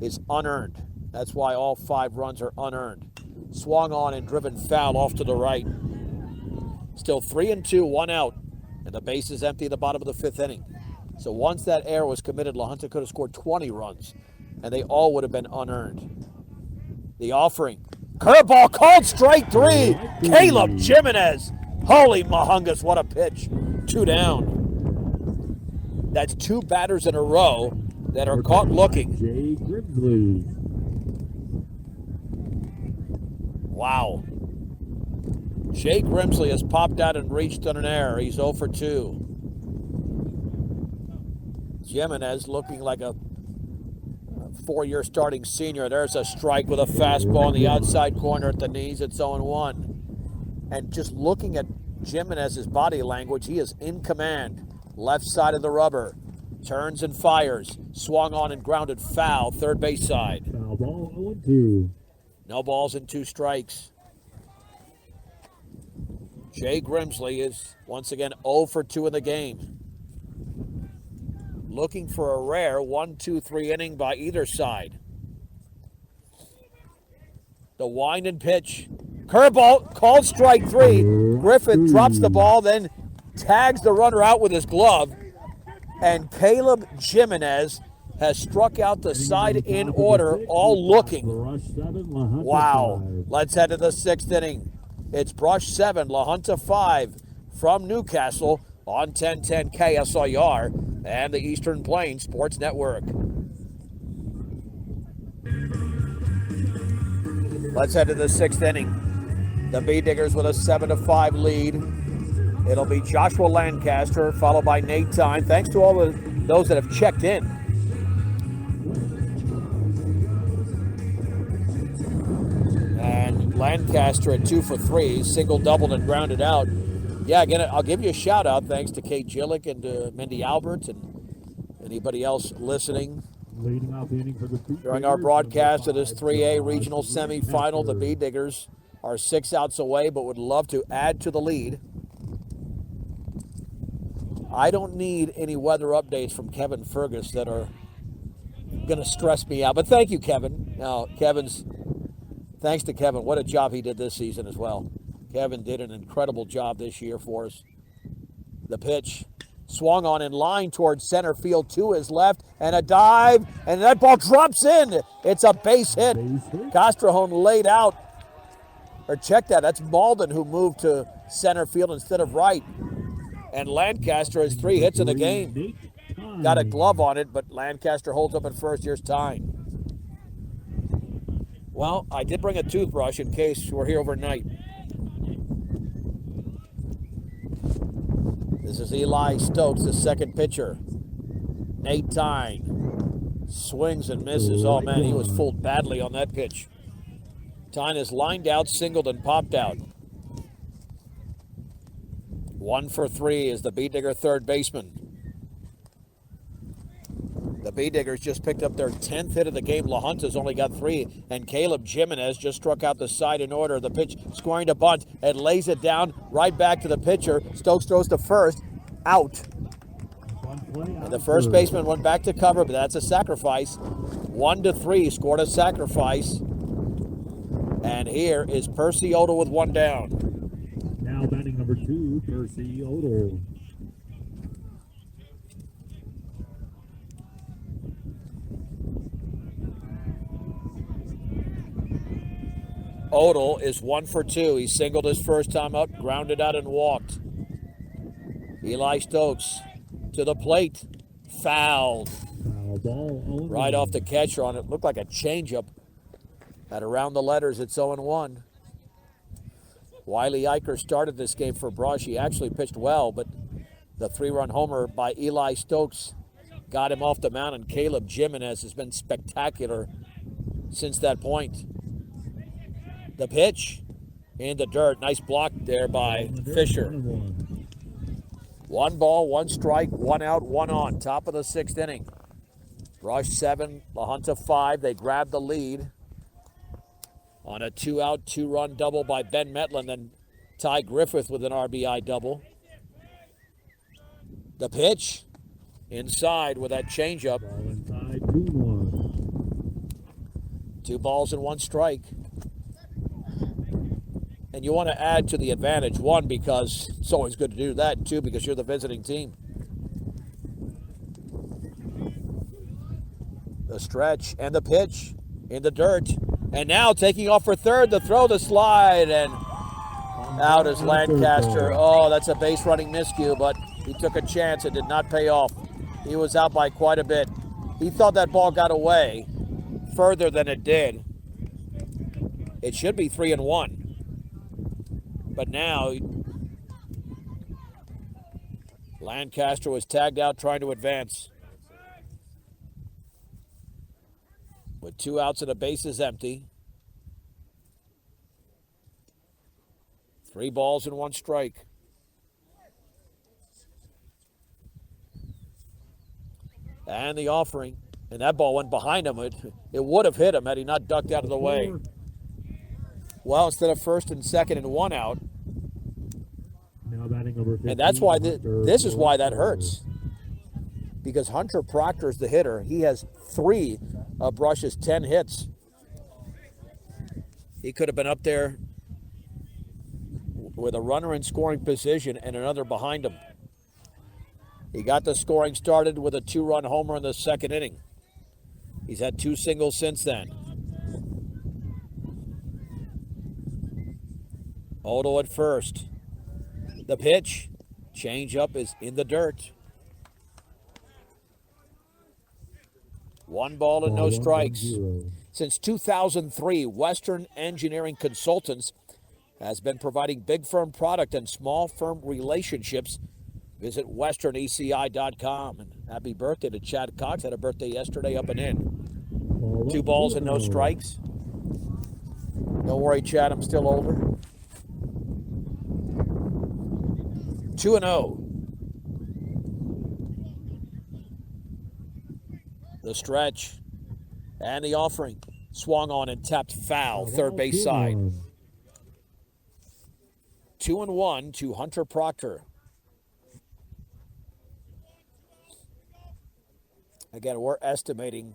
is unearned. That's why all 5 runs are unearned. Swung on and driven foul off to the right. Still 3-2, 1 out, and the base is empty at the bottom of the 5th inning. So once that error was committed, LaJunta could have scored 20 runs, and they all would have been unearned. The offering. Curveball called strike 3. Caleb Jimenez. Holy mahungus, what a pitch. 2 down. That's 2 batters in a row that are caught looking. Jay Grimsley. Wow. Jay Grimsley has popped out and reached on an error. He's 0 for 2. Jimenez looking like a four-year starting senior. There's a strike with a fastball in the outside corner at the knees. It's 0-1. And just looking at Jimenez's body language, he is in command. Left side of the rubber. Turns and fires. Swung on and grounded foul, third base side. Foul ball, 0-2. No balls and 2 strikes. Jay Grimsley is once again 0 for 2 in the game. Looking for a rare 1-2-3 inning by either side. The wind and pitch. Curveball, called strike 3. Griffith drops the ball, then tags the runner out with his glove. And Caleb Jimenez has struck out the side in order, all looking. Wow. Let's head to the 6th inning. It's Brush 7, LaJunta 5 from Newcastle on 1010 KSIR and the Eastern Plains Sports Network. Let's head to the 6th inning. The Bee Diggers with a 7-5 lead. It'll be Joshua Lancaster, followed by Nate Tyne. Thanks to all those that have checked in. And Lancaster at 2 for 3, single, doubled, and grounded out. Yeah, again, I'll give you a shout out. Thanks to Kate Gillick and Mindy Albert and anybody else listening. Leading off the inning for the During our broadcast of this 3A regional semifinal, the Bee Diggers are 6 outs away, but would love to add to the lead. I don't need any weather updates from Kevin Fergus that are going to stress me out. But thank you, Kevin. Now, thanks to Kevin. What a job he did this season as well. Kevin did an incredible job this year for us. The pitch swung on in line towards center field to his left, and a dive, and that ball drops in. It's a base hit. Castrejón laid out. Or check that. That's Malden who moved to center field instead of right. And Lancaster has 3 hits in the game. Got a glove on it, but Lancaster holds up at first. Here's Tyne. Well, I did bring a toothbrush in case we're here overnight. This is Eli Stokes, the second pitcher. Nate Tyne swings and misses. Oh, man, he was fooled badly on that pitch. Tyne is lined out, singled, and popped out. 1 for 3 is the Bee Digger third baseman. The Bee Diggers just picked up their 10th hit of the game. LaJunta's only got 3, and Caleb Jimenez just struck out the side in order. The pitch scoring to bunt and lays it down right back to the pitcher. Stokes throws to first, out. And the first baseman went back to cover, but that's a sacrifice. 1-3, scored a sacrifice. And here is Percy Odell with 1 down. Now batting number 2, Percy Odell. Odell is 1 for 2. He singled his first time up, grounded out, and walked. Eli Stokes to the plate. Fouled. Foul ball. Right off the catcher on it. Looked like a changeup. At around the letters, it's 0-1. Wiley Eicher started this game for Brush. He actually pitched well, but the 3-run homer by Eli Stokes got him off the mound, and Caleb Jimenez has been spectacular since that point. The pitch in the dirt. Nice block there by Fisher. 1 ball, 1 strike, 1 out, 1 on. Top of the 6th inning. Brush 7, LaJunta 5. They grab the lead on a 2-out, 2-run double by Ben Metlin, then Ty Griffith with an RBI double. The pitch inside with that changeup. Ball inside, 2-1. 2 balls and 1 strike. And you want to add to the advantage. 1, because it's always good to do that. And 2, because you're the visiting team. The stretch and the pitch in the dirt. And now taking off for third, the throw, the slide, and out is Lancaster. Oh, that's a base running miscue, but he took a chance. It did not pay off. He was out by quite a bit. He thought that ball got away further than it did. It should be 3-1. But now Lancaster was tagged out trying to advance. with 2 outs and a base is empty. 3 balls and 1 strike. And the offering. And that ball went behind him. It would have hit him had he not ducked out of the way. Well, instead of first and second and 1 out. Now batting number 15, And that's why this is why that Proctor. hurts. Because Hunter Proctor is the hitter. He has 3 of Brush's 10 hits. He could have been up there with a runner in scoring position and another behind him. He got the scoring started with a 2-run homer in the second inning. He's had 2 singles since then. Odo at first. The pitch, changeup is in the dirt. 1 ball and no strikes. Since 2003, Western Engineering Consultants has been providing big firm product and small firm relationships. Visit westerneci.com. And happy birthday to Chad Cox. Had a birthday yesterday, up and in. 2 balls and no strikes. Don't worry, Chad, I'm still older. 2-0. The stretch and the offering. Swung on and tapped foul, third base side. 2-1 to Hunter Proctor. Again, we're estimating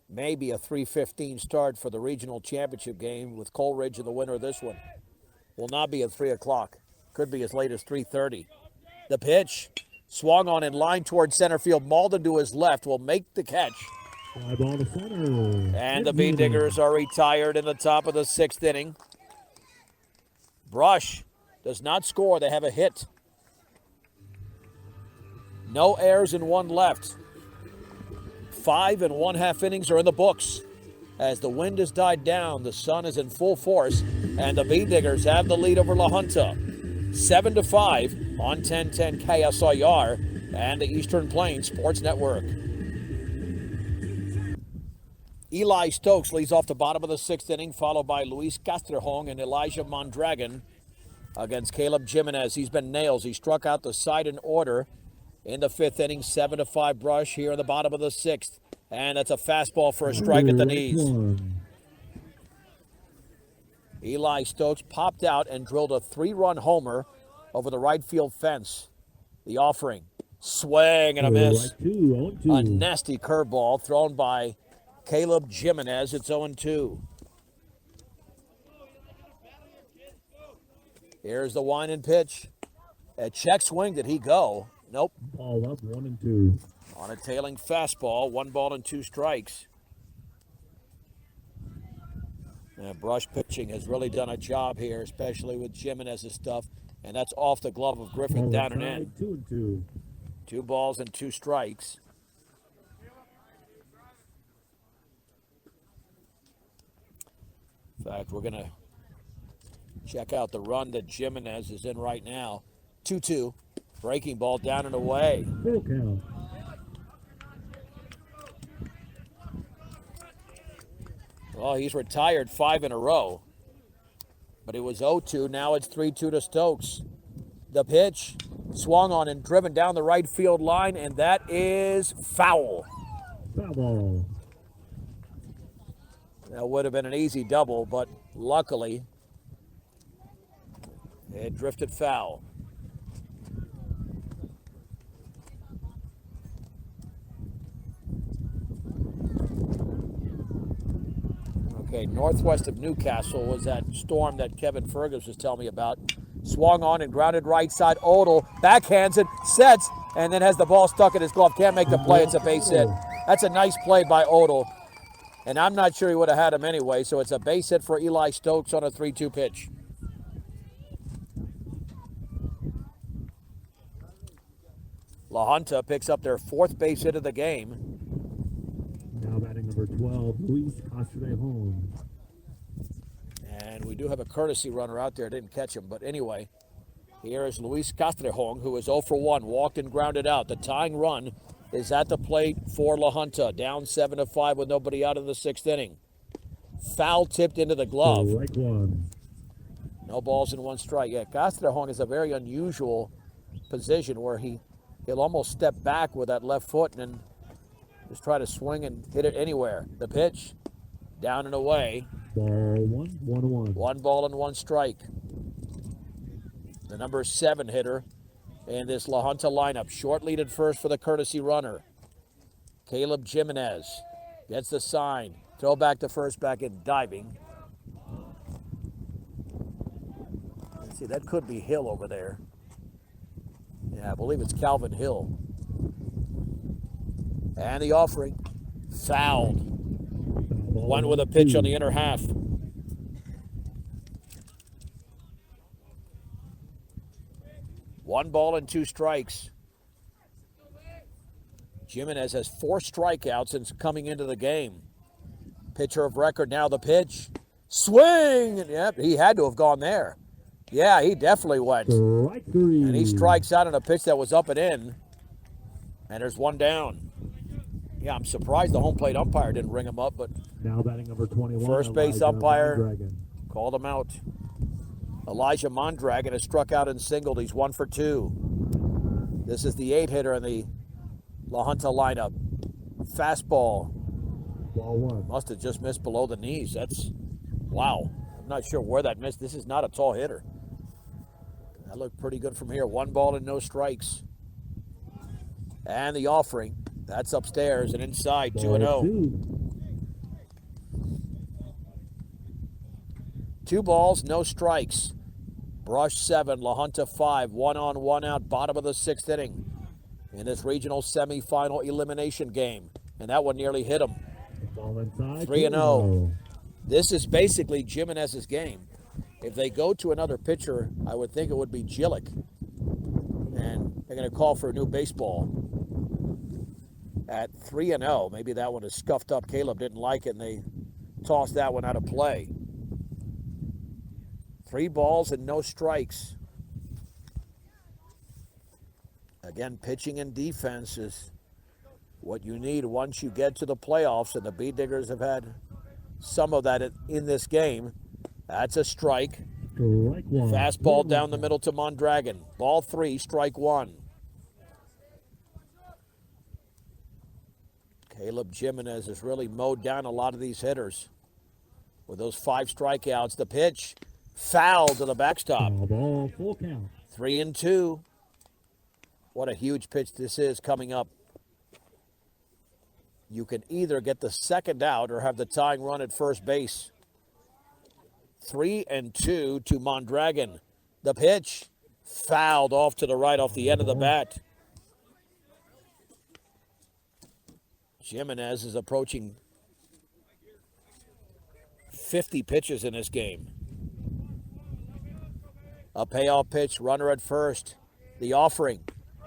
maybe a 3:15 start for the regional championship game with Coleridge in the winner of this one. Will not be at 3 o'clock. Could be as late as 3:30. The pitch, swung on in line towards center field. Malden to his left will make the catch. Fly ball to center. And the Bee Diggers are retired in the top of the 6th inning. Brush does not score. They have a hit. No errors and 1 left. 5 1/2 innings are in the books. As the wind has died down, the sun is in full force, and the Bee Diggers have the lead over LaJunta. 7-5 on 1010 KSIR and the Eastern Plains Sports Network. Eli Stokes leads off the bottom of the 6th inning, followed by Luis Castrejón and Elijah Mondragon against Caleb Jimenez. He's been nails. He struck out the side in order in the 5th inning. 7-5 Brush here in the bottom of the 6th. And that's a fastball for a strike at the knees. Eli Stokes popped out and drilled a 3-run homer over the right field fence. The offering. Swing and a miss. A nasty curveball thrown by Caleb Jimenez. It's 0-2. Here's the wind and pitch. A check swing. Did he go? Nope. Ball up, 1-2. On a tailing fastball, 1 ball and 2 strikes. Brush pitching has really done a job here, especially with Jimenez's stuff. And that's off the glove of Griffith, down and in. 2-2. 2 balls and 2 strikes. In fact, we're going to check out the run that Jimenez is in right now. 2-2. Breaking ball down and away. Full count. Well, he's retired 5 in a row. But it was 0-2. Now it's 3-2 to Stokes. The pitch swung on and driven down the right field line, and that is foul. Foul ball. That would have been an easy double, but luckily it drifted foul. Okay, northwest of Newcastle was that storm that Kevin Fergus was telling me about. Swung on and grounded right side. Odell backhands it, sets, and then has the ball stuck in his glove. Can't make the play. It's a base hit. That's a nice play by Odell. And I'm not sure he would have had him anyway, so it's a base hit for Eli Stokes on a 3-2 pitch. LaJunta picks up their 4th base hit of the game. Now batting number 12, Luis Castrejón. And we do have a courtesy runner out there. Didn't catch him, but anyway, here is Luis Castrejón, who is 0 for 1, walked and grounded out. The tying run is at the plate for LaJunta. Down 7-5 with nobody out in the 6th inning. Foul tipped into the glove. Strike one. No balls and 1 strike. Yeah, Castrejón is a very unusual position where he'll almost step back with that left foot and then just try to swing and hit it anywhere. The pitch, down and away. Ball one, 1-1. 1 ball and 1 strike. The number 7 hitter in this LaJunta lineup. Short lead at first for the courtesy runner. Caleb Jimenez gets the sign. Throw back to first, back in diving. Let's see, that could be Hill over there. Yeah, I believe it's Calvin Hill. And the offering, fouled. One with a pitch on the inner half. One ball and 2 strikes. Jimenez has 4 strikeouts since coming into the game. Pitcher of record now, the pitch. Swing! Yep, he had to have gone there. Yeah, he definitely went. Strike 3. And he strikes out on a pitch that was up and in. And there's 1 down. Yeah, I'm surprised the home plate umpire didn't ring him up, but Now batting number 21. first base Elijah umpire Mondragon. called him out. Elijah Mondragon has struck out and singled. He's 1 for 2. This is the 8 hitter in the LaJunta lineup. Fastball. Ball 1. Must have just missed below the knees. That's, wow. I'm not sure where that missed. This is not a tall hitter. That looked pretty good from here. 1 ball and no strikes. And the offering. That's upstairs and inside, 2-0. 2 balls, no strikes. Brush 7, LaJunta 5. 1 on, 1 out, bottom of the 6th inning in this regional semifinal elimination game. And that one nearly hit him. Ball inside. 3-0. This is basically Jimenez's game. If they go to another pitcher, I would think it would be Gillick. And they're going to call for a new baseball at 3-0. Maybe that one is scuffed up. Caleb didn't like it, and they tossed that one out of play. 3 balls and no strikes. Again, pitching and defense is what you need once you get to the playoffs, and the Bee Diggers have had some of that in this game. That's a strike. Strike 1. Fastball down the middle to Mondragon. Ball 3, strike 1. Caleb Jimenez has really mowed down a lot of these hitters with those 5 strikeouts. The pitch, foul to the backstop. Ball, full count. 3-2. What a huge pitch this is coming up. You can either get the second out or have the tying run at first base. 3-2 to Mondragon. The pitch, fouled off to the right off the end of the bat. Jimenez is approaching 50 pitches in this game. A payoff pitch, runner at first. The offering.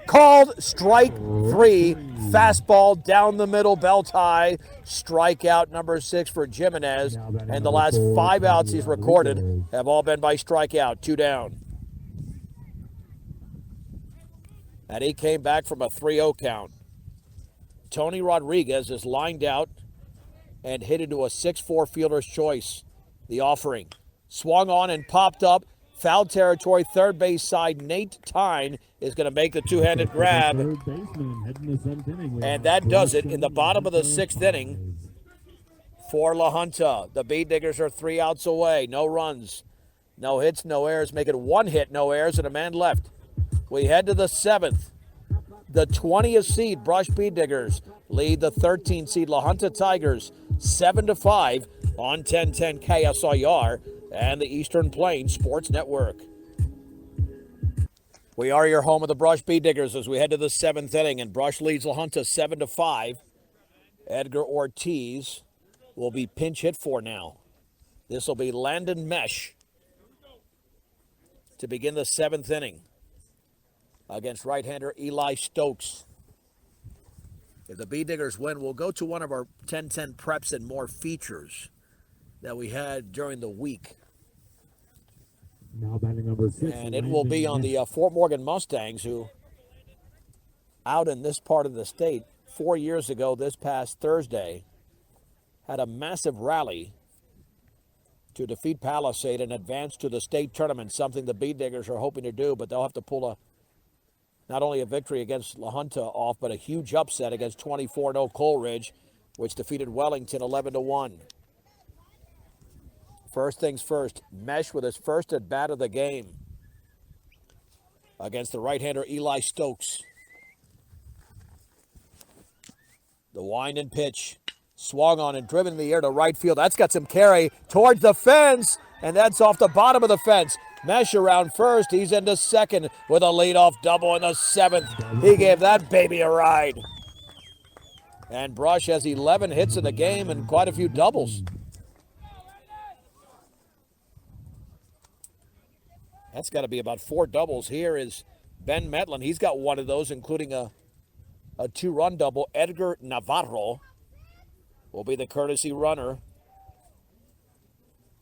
Called strike 3. Fastball down the middle, belt high. Strikeout number 6 for Jimenez. And the last 5 outs he's recorded have all been by strikeout. 2 down. And he came back from a 3-0 count. Tony Rodriguez is lined out and hit into a 6-4 fielder's choice. The offering. Swung on and popped up. Foul territory, third base side. Nate Tyne is going to make the two-handed grab. And that does it in the bottom of the 6th inning for LaJunta. The Bee Diggers are 3 outs away. No runs, no hits, no errors. Make it 1 hit, no errors, and a man left. We head to the 7th. The 20th seed Brush Bee Diggers lead the 13th seed LaJunta Tigers 7-5 on 1010 KSIR and the Eastern Plains Sports Network. We are your home of the Brush Bee Diggers as we head to the 7th inning, and Brush leads LaJunta 7-5. Edgar Ortiz will be pinch hit for now. This will be Landon Mesh to begin the 7th inning against right-hander Eli Stokes. If the Bee Diggers win, we'll go to one of our 10-10 preps and more features that we had during the week. Now batting number 6. And it will be on the Fort Morgan Mustangs, who out in this part of the state 4 years ago this past Thursday had a massive rally to defeat Palisade and advance to the state tournament, something the Bee Diggers are hoping to do, but they'll have to pull not only a victory against LaJunta off, but a huge upset against 24-0 Coleridge, which defeated Wellington 11-1. First things first, Mesh with his first at bat of the game against the right-hander Eli Stokes. The wind and pitch, swung on and driven in the air to right field. That's got some carry towards the fence, and that's off the bottom of the fence. Mesh around first. He's into second with a leadoff double in the seventh. He gave that baby a ride. And Brush has 11 hits in the game and quite a few doubles. That's got to be about 4 doubles. Here is Ben Metlin. He's got one of those, including a 2-run double. Edgar Navarro will be the courtesy runner.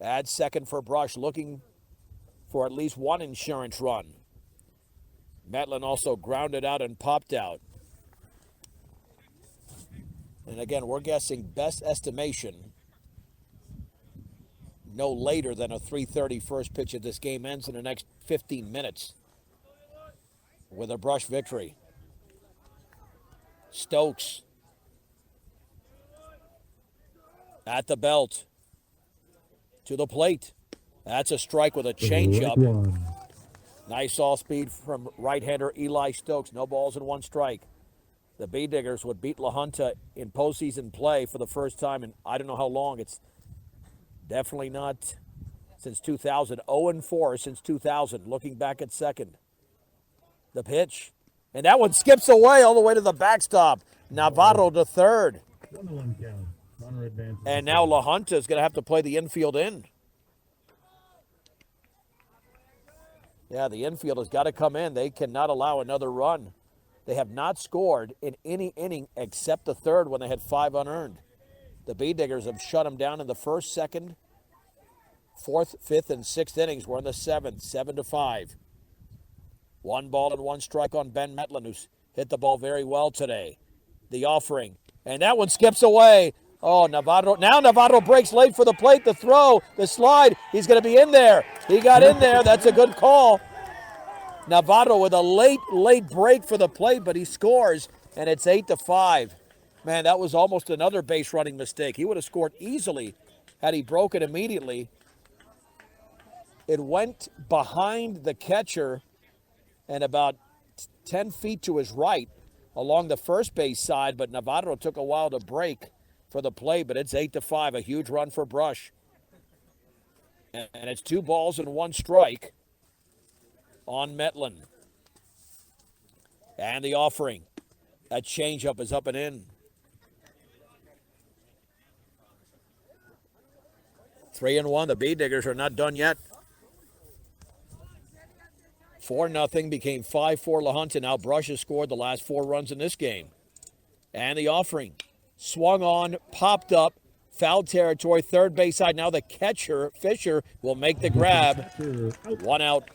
At second for Brush, looking for at least one insurance run. Metlin also grounded out and popped out. And again, we're guessing best estimation no later than a 3:30 first pitch of this game ends in the next 15 minutes with a Brush victory. Stokes at the belt to the plate. That's a strike with a changeup. Nice off-speed from right-hander Eli Stokes. No balls and 1 strike. The Bee Diggers would beat LaJunta in postseason play for the first time in I don't know how long. It's definitely not since 2000. 0-4 since 2000. Looking back at second. The pitch. And that one skips away all the way to the backstop. Navarro to third. 1-1 count. Runner advances. And now LaJunta is going to have to play the infield in. Yeah, the infield has got to come in. They cannot allow another run. They have not scored in any inning except the third when they had 5 unearned. The Bee Diggers have shut them down in the first, second, fourth, fifth, and sixth innings. We're in the seventh, 7-5. 1 ball and 1 strike on Ben Metlin, who's hit the ball very well today. The offering, and that one skips away. Oh, Navarro. Now Navarro breaks late for the plate, the throw, the slide. He's going to be in there. He got in there. That's a good call. Navarro with a late break for the plate, but he scores, and it's 8-5. Man, that was almost another base running mistake. He would have scored easily had he broken immediately. It went behind the catcher and about 10 feet to his right along the first base side, but Navarro took a while to break for the play, but it's 8-5, a huge run for Brush. And it's 2 balls and 1 strike on Metlin. And the offering. That changeup is up and in. 3-1. The Bee Diggers are not done yet. 4-0 became 5-4 LaJunta. Now Brush has scored the last 4 runs in this game. And the offering. Swung on, popped up, foul territory, third base side. Now the catcher, Fisher, will make the grab. 1 out.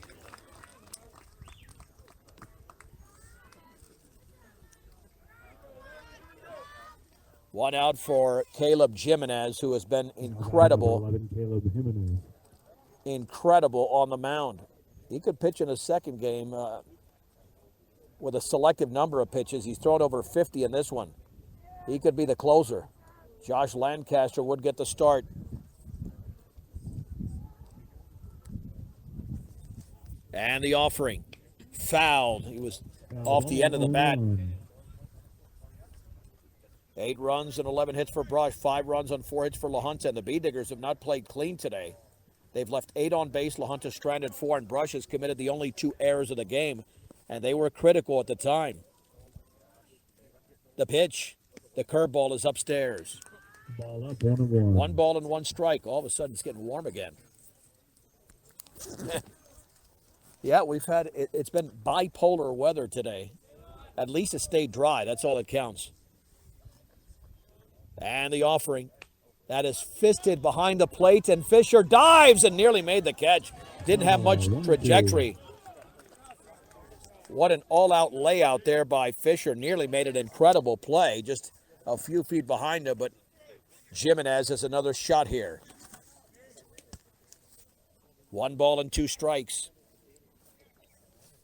One out for Caleb Jimenez, who has been incredible on the mound. He could pitch in a second game with a selective number of pitches. He's thrown over 50 in this one. He could be the closer. Josh Lancaster would get the start. And the offering. Fouled. He was off the end of the bat. 8 runs and 11 hits for Brush. 5 runs on 4 hits for LaJunta. And the Bee Diggers have not played clean today. They've left 8 on base. LaJunta stranded 4, and Brush has committed the only 2 errors of the game. And they were critical at the time. The pitch. The curveball is upstairs. Ball up, 1-1. 1 ball and 1 strike. All of a sudden, it's getting warm again. Yeah, it's been bipolar weather today. At least it stayed dry. That's all that counts. And the offering. That is fisted behind the plate, and Fisher dives and nearly made the catch. Didn't have much trajectory. What an all-out layout there by Fisher. Nearly made an incredible play. Just a few feet behind him, but Jimenez has another shot here. 1 ball and 2 strikes.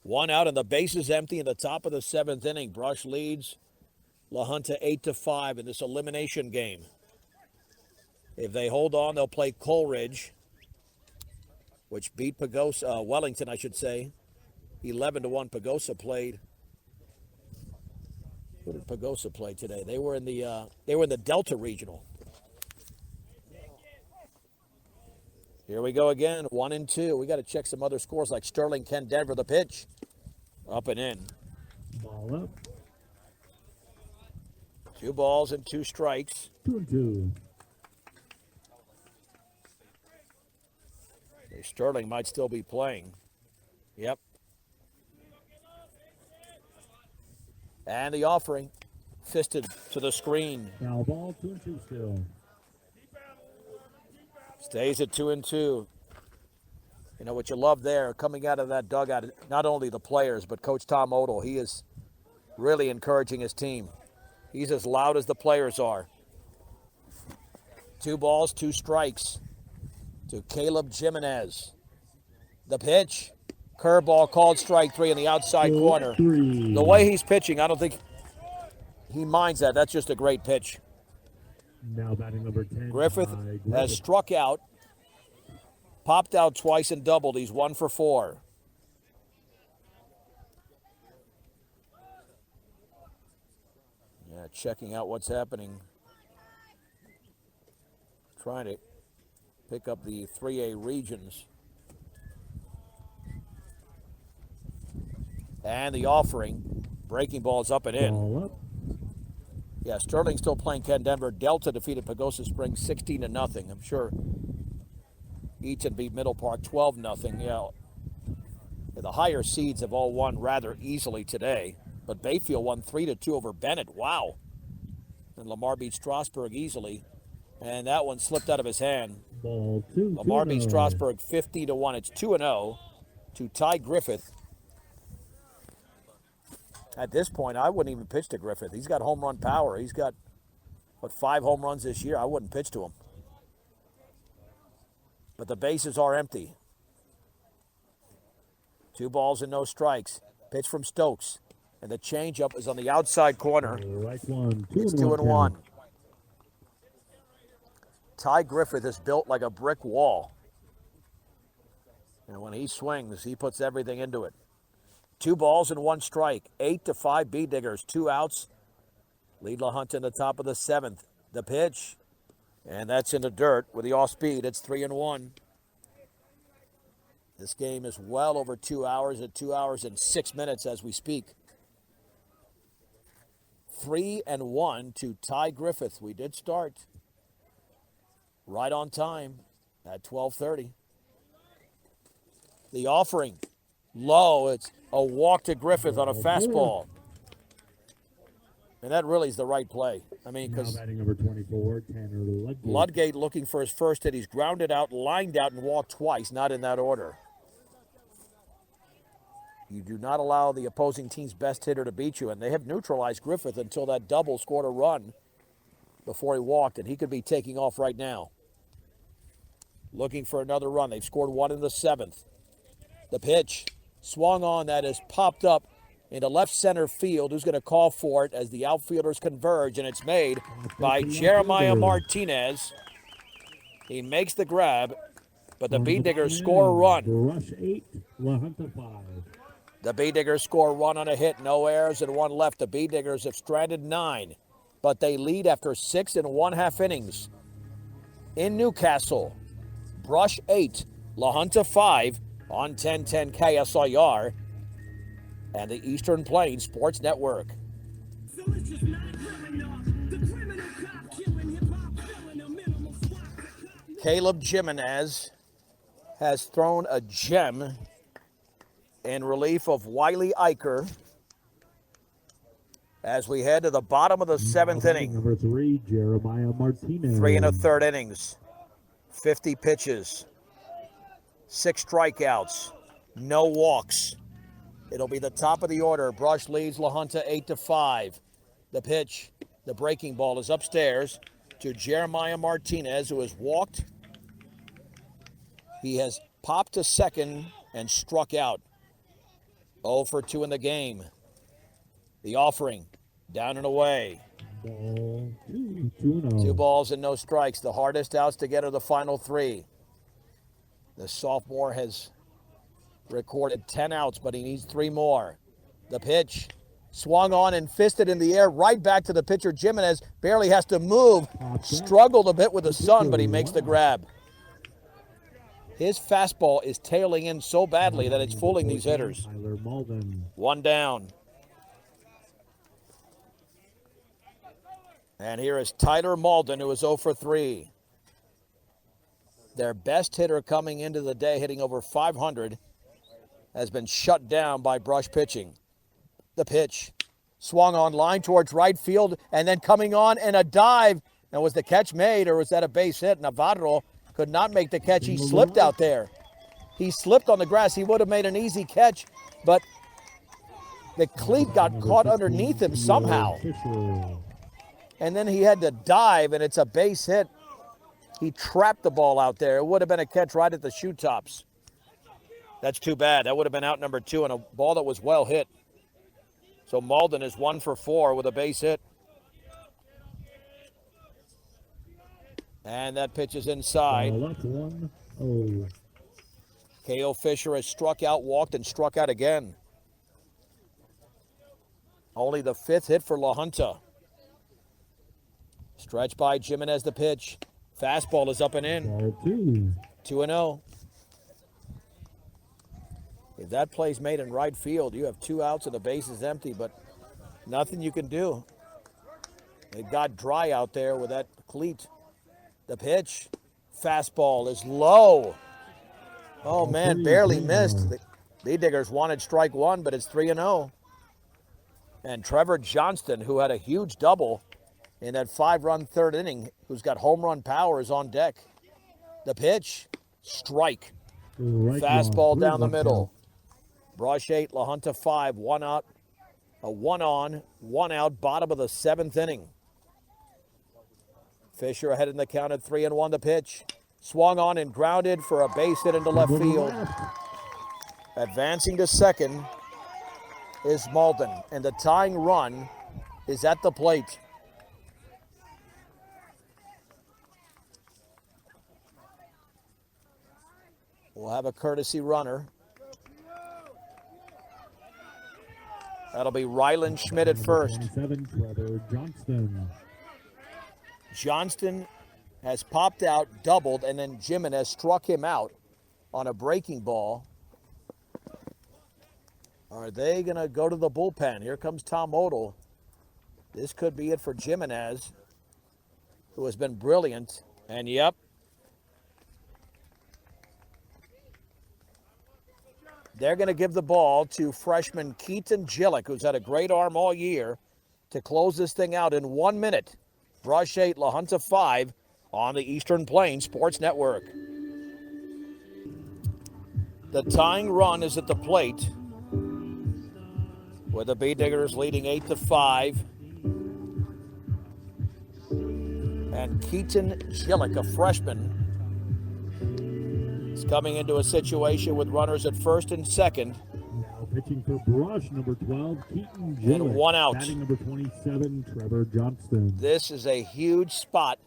1 out and the base is empty in the top of the 7th inning. Brush leads LaJunta 8-5 in this elimination game. If they hold on, they'll play Coleridge, which beat Wellington, I should say. 11-1. Pagosa played. Who did Pagosa play today? They were in the Delta Regional. Here we go again, 1 and 2. We got to check some other scores like Sterling, Ken Denver, the pitch. Up and in. Ball up. 2 balls and 2 strikes. 2-2. Sterling might still be playing. Yep. And the offering. Fisted to the screen. Foul ball, 2-2 still. Stays at 2 and 2. You know what you love there, coming out of that dugout, not only the players, but Coach Tom Odell. He is really encouraging his team. He's as loud as the players are. 2 balls, 2 strikes to Caleb Jimenez. The pitch. Curveball called strike 3 in the outside corner. The way he's pitching, I don't think he minds that. That's just a great pitch. Now batting number 10. Griffith has struck out, popped out twice and doubled. He's 1 for 4. Yeah, checking out what's happening. Trying to pick up the 3A regions. And the offering. Breaking ball's up and in. Ball up. Yeah, Sterling still playing Ken Denver. Delta defeated Pagosa Springs 16-0. I'm sure Eaton beat Middle Park 12-0. Yeah, the higher seeds have all won rather easily today. But Bayfield won 3-2 over Bennett. Wow. And Lamar beat Strasburg easily. And that one slipped out of his hand. Ball 2. Lamar beat Strasburg 50-1. It's 2-0 to Ty Griffith. At this point, I wouldn't even pitch to Griffith. He's got home run power. He's got, 5 home runs this year? I wouldn't pitch to him. But the bases are empty. 2 balls and no strikes. Pitch from Stokes. And the changeup is on the outside corner. Right one. It's 2-1. Ty Griffith is built like a brick wall. And when he swings, he puts everything into it. 2 balls and 1 strike. 8-5 B-Diggers. 2 outs. Lead LaJunta in the top of the 7th. The pitch. And that's in the dirt with the off-speed. It's 3-1. This game is well over 2 hours at 2 hours and 6 minutes as we speak. 3-1 to Ty Griffith. We did start right on time at 12:30. The offering. Low. It's a walk to Griffith on a fastball. And that really is the right play. I mean, because batting number 24, Tanner Ludgate. Ludgate looking for his first hit. He's grounded out, lined out, and walked twice, not in that order. You do not allow the opposing team's best hitter to beat you, and they have neutralized Griffith until that double scored a run before he walked, and he could be taking off right now. Looking for another run. They've scored 1 in the 7th. The pitch. Swung on, that is popped up into left center field. Who's going to call for it as the outfielders converge, and it's made by Jeremiah Martinez. He makes the grab, but the B-Diggers score a run. Rush 8, LaJunta 5. The B-Diggers score 1 on a hit, no errors and 1 left. The B-Diggers have stranded 9, but they lead after 6 1/2 innings. In Newcastle, Brush 8, LaJunta 5. On 1010 KSIR and the Eastern Plains Sports Network. Caleb Jimenez has thrown a gem in relief of Wiley Eicher as we head to the bottom of the 7th inning. Number 3, Jeremiah Martinez. 3 1/3 innings, 50 pitches. 6 strikeouts, no walks. It'll be the top of the order. Brush leads LaJunta 8-5. The pitch, the breaking ball is upstairs to Jeremiah Martinez, who has walked. He has popped to second and struck out. 0 for 2 in the game. The offering, down and away. Ball 2-0. 2 balls and no strikes. The hardest outs to get are the final 3. The sophomore has recorded 10 outs, but he needs 3 more. The pitch, swung on and fisted in the air, right back to the pitcher. Jimenez barely has to move. Struggled a bit with the sun, but he makes the grab. His fastball is tailing in so badly that it's fooling these hitters. 1 down. And here is Tyler Malden, who is 0 for 3. Their best hitter coming into the day, hitting over 500, has been shut down by Brush pitching. The pitch, swung on line towards right field, and then coming on and a dive. Now, was the catch made, or was that a base hit? Navarro could not make the catch. He slipped out there. He slipped on the grass. He would have made an easy catch, but the cleat got caught underneath him somehow. And then he had to dive, and it's a base hit. He trapped the ball out there. It would have been a catch right at the shoe tops. That's too bad. That would have been out number 2 and a ball that was well hit. So Malden is 1 for 4 with a base hit. And that pitch is inside. 1-0. K.O. Fisher has struck out, walked, and struck out again. Only the 5th hit for LaJunta. Stretch by Jimenez, the pitch. Fastball is up and in. Ball 2. 2-0. If that play's made in right field, you have 2 outs and the base is empty, but nothing you can do. It got dry out there with that cleat. The pitch. Fastball is low. Oh, man, barely missed. The B-Diggers wanted strike 1, but it's 3-0. And Trevor Johnston, who had a huge double in that 5-run 3rd inning, who's got home run power, is on deck. The pitch, strike. Fastball down the middle. Brush 8, LaJunta 5, 1 out. A 1 on, 1 out, bottom of the 7th inning. Fisher ahead in the count at 3-1. The pitch, swung on and grounded for a base hit into left field. Advancing to second is Malden, and the tying run is at the plate. We'll have a courtesy runner. That'll be Ryland Schmidt at first. 27, Trevor Johnston. Johnston has popped out, doubled, and then Jimenez struck him out on a breaking ball. Are they going to go to the bullpen? Here comes Tom Odell. This could be it for Jimenez, who has been brilliant. And yep, they're going to give the ball to freshman Keaton Gillick, who's had a great arm all year, to close this thing out in 1 minute. Brush 8, LaJunta 5 on the Eastern Plains Sports Network. The tying run is at the plate, with the B-Diggers leading 8-5. And Keaton Gillick, a freshman, is coming into a situation with runners at first and second. Now pitching for Brush, number 12, Keaton Gillick. And 1 out. Batting number 27, Trevor Johnston. This is a huge spot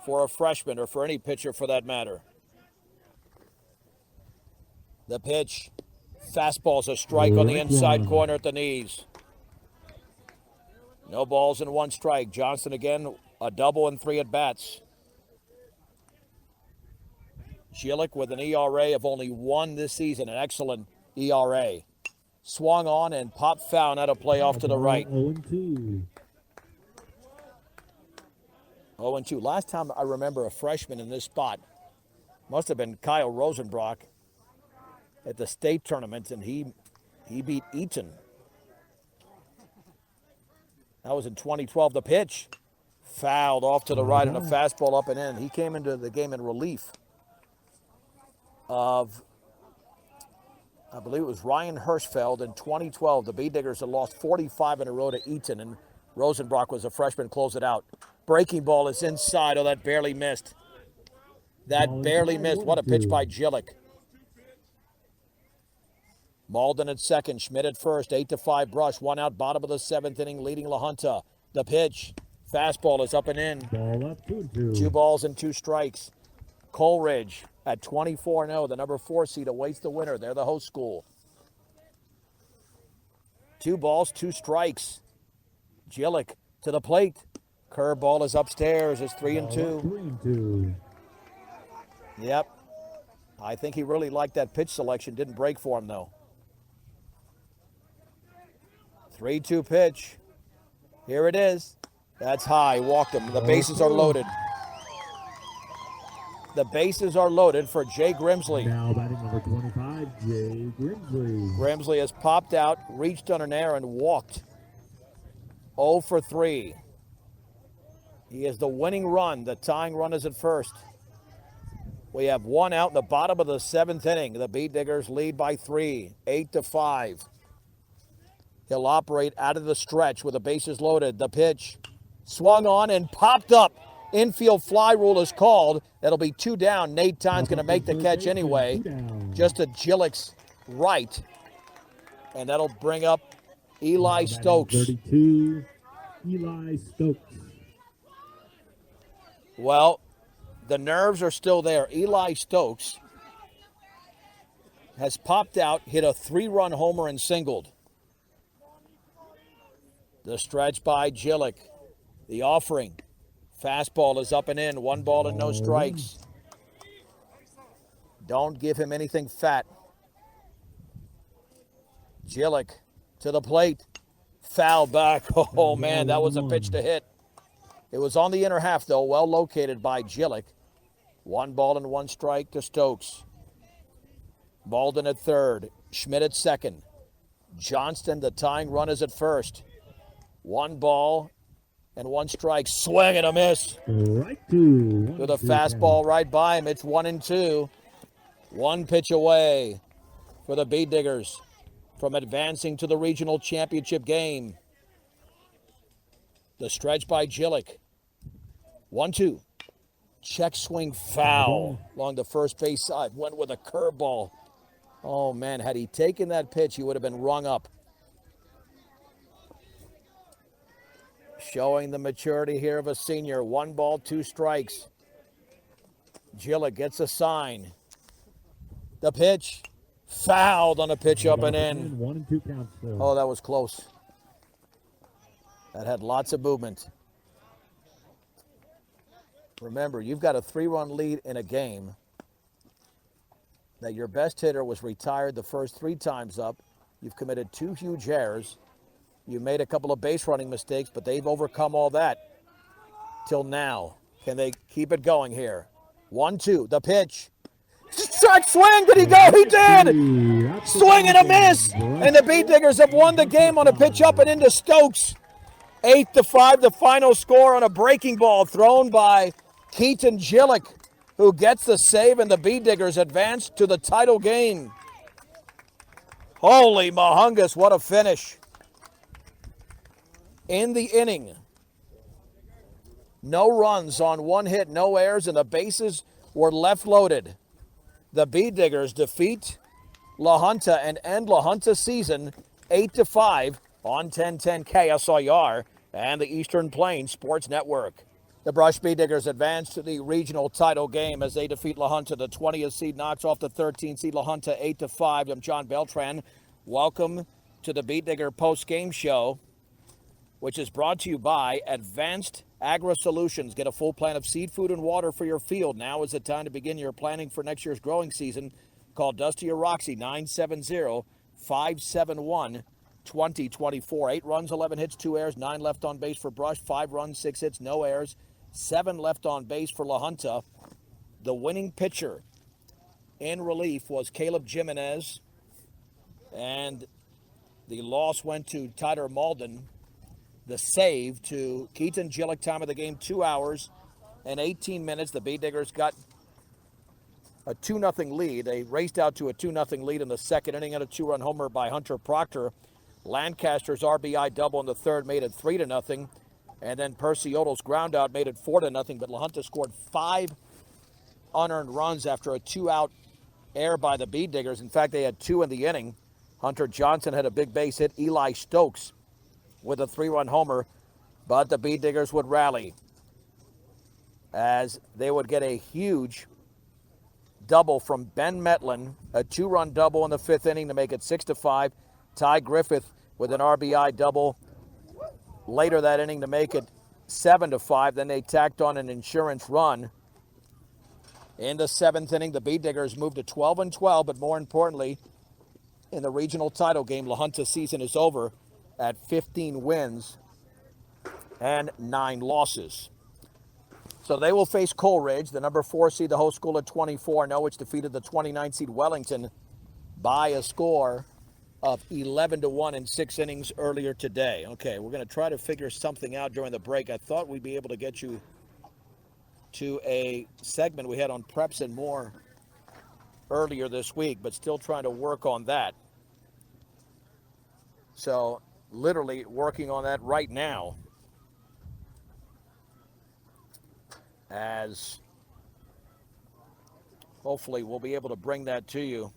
for a freshman, or for any pitcher for that matter. The pitch. Fastball's a strike on the inside corner at the knees. No balls and 1 strike. Johnston again, a double and 3 at-bats. Gillick with an ERA of only 1 this season, an excellent ERA. Swung on and popped foul out of play off to the right. 0-2. 0-2. Last time I remember a freshman in this spot must have been Kyle Rosenbrock at the state tournament, and he beat Eaton. That was in 2012. The pitch fouled off to the right and a fastball up and in. He came into the game in relief of I believe it was Ryan Hirschfeld in 2012. The Bee Diggers had lost 45 in a row to Eaton, and Rosenbrock was a freshman, close it out. Breaking ball is inside. Oh, that barely missed. That barely missed. What a pitch by Gillick. Malden at second, Schmidt at first, 8-5 Brush. One out, bottom of the seventh inning, leading LaJunta. The pitch, fastball is up and in. Ball up, 2-2. 2 balls and 2 strikes. Coleridge at 24-0, the number 4 seed awaits the winner. They're the host school. 2 balls, 2 strikes. Gillick to the plate. Curveball is upstairs. It's 3-2. 3-2. Yep. I think he really liked that pitch selection. Didn't break for him, though. 3-2 pitch. Here it is. That's high. Walked him. The bases are loaded. The bases are loaded for Jay Grimsley. Now batting number 25, Jay Grimsley. Grimsley has popped out, reached on an air, and walked. 0 for 3. He is the winning run. The tying run is at first. We have 1 out in the bottom of the 7th inning. The Bee Diggers lead by 3, 8-5. He'll operate out of the stretch with the bases loaded. The pitch swung on and popped up. Infield fly rule is called. That'll be 2 down. Nate Tine's going to make the catch anyway. Just to Gillick's right. And that'll bring up Eli Stokes. 32, Eli Stokes. Well, the nerves are still there. Eli Stokes has popped out, hit a 3-run homer and singled. The stretch by Gillick. The offering. Fastball is up and in. 1 ball and no strikes. Don't give him anything fat. Gillick to the plate. Foul back. Oh, man, that was a pitch to hit. It was on the inner half, though, well located by Gillick. 1 ball and 1 strike to Stokes. Malden at third. Schmidt at second. Johnston, the tying run, is at first. 1 ball and 1 strike. Swing and a miss. Right to With a fastball right by him. It's 1-2. 1 pitch away for the Bee Diggers from advancing to the regional championship game. The stretch by Gillick. 1-2. Check swing foul along the first base side. Went with a curveball. Oh, man, had he taken that pitch, he would have been rung up. Showing the maturity here of a senior. 1 ball, 2 strikes. Gillick gets a sign. The pitch. Fouled on a pitch up and in. 1-2 count still. Oh, that was close. That had lots of movement. Remember, you've got a 3-run lead in a game that your best hitter was retired the first 3 times up. You've committed 2 huge errors. You made a couple of base running mistakes, but they've overcome all that till now. Can they keep it going here? 1-2, the pitch. Strike swing, did he go? He did! Swing and a miss! And the Bee Diggers have won the game on a pitch up and into Stokes. 8-5, the final score on a breaking ball thrown by Keaton Gillick, who gets the save, and the Bee Diggers advance to the title game. Holy mahungus, what a finish. In the inning, no runs on 1 hit, no errors, and the bases were left loaded. The Bee Diggers defeat LaJunta and end LaJunta's season 8-5 on 1010 KSIR and the Eastern Plains Sports Network. The Brush Bee Diggers advance to the regional title game as they defeat LaJunta. The 20th seed knocks off the 13th seed LaJunta 8-5. I'm John Beltran. Welcome to the Bee Digger post-game show, which is brought to you by Advanced Agri Solutions. Get a full plan of seed, food, and water for your field. Now is the time to begin your planning for next year's growing season. Call Dusty or Roxy, 970-571-2024. 8 runs, 11 hits, 2 errors, 9 left on base for Brush, 5 runs, 6 hits, no errors, 7 left on base for LaJunta. The winning pitcher in relief was Caleb Jimenez, and the loss went to Tyler Malden. The save to Keaton Gillick. Time of the game, 2 hours and 18 minutes. The Bee Diggers got a 2-0 lead. They raced out to a 2-0 lead in the second inning and a 2-run homer by Hunter Proctor. Lancaster's RBI double in the third made it 3-0. And then Percy Odell's ground out made it 4-0. But LaJunta scored 5 unearned runs after a 2-out error by the Bee Diggers. In fact, they had 2 in the inning. Hunter Johnson had a big base hit. Eli Stokes with a 3-run homer. But the Bee Diggers would rally as they would get a huge double from Ben Metlin, a 2-run double in the 5th inning to make it 6-5. Ty Griffith with an RBI double later that inning to make it 7-5. Then they tacked on an insurance run. In the 7th inning, the Bee Diggers moved to 12-12, but more importantly, in the regional title game, LaJunta's season is over at 15 wins and 9 losses. So they will face Coleridge, the number 4 seed, the host school at 24-0, which defeated the 29 seed Wellington by a score of 11-1 in 6 innings earlier today. Okay, we're going to try to figure something out during the break. I thought we'd be able to get you to a segment we had on Preps and More earlier this week, but still trying to work on that. So literally working on that right now, as hopefully we'll be able to bring that to you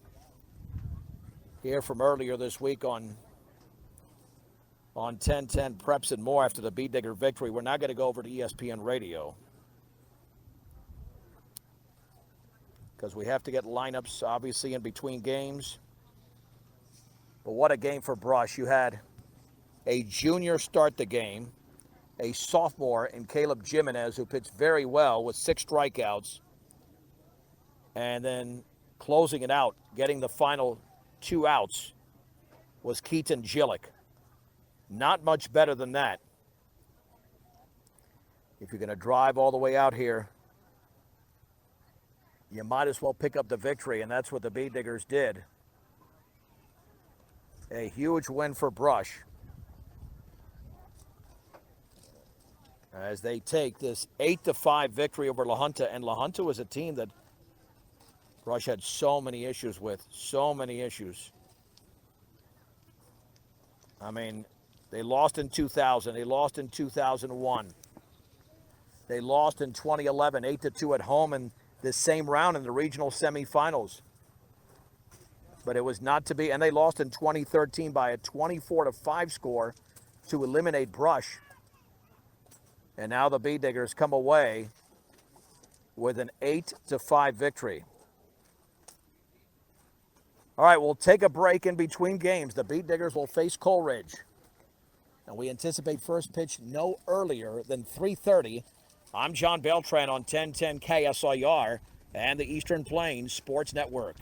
here from earlier this week on 1010 Preps and More after the Bee Digger victory. We're now going to go over to ESPN Radio because we have to get lineups obviously in between games. But what a game for Brush. You had a junior start the game, a sophomore in Caleb Jimenez, who pitched very well with 6 strikeouts. And then closing it out, getting the final 2 outs, was Keaton Gillick. Not much better than that. If you're going to drive all the way out here, you might as well pick up the victory, and that's what the Bee Diggers did. A huge win for Brush as they take this 8-5 victory over LaJunta. And LaJunta was a team that Brush had so many issues with, so many issues. I mean, they lost in 2000, they lost in 2001. They lost in 2011, 8-2 at home in this same round in the regional semifinals. But it was not to be, and they lost in 2013 by a 24-5 score to eliminate Brush. And now the Bee Diggers come away with an 8-5 victory. All right, we'll take a break in between games. The Bee Diggers will face Coleridge. And we anticipate first pitch no earlier than 3:30. I'm John Beltran on 1010 KSIR and the Eastern Plains Sports Network.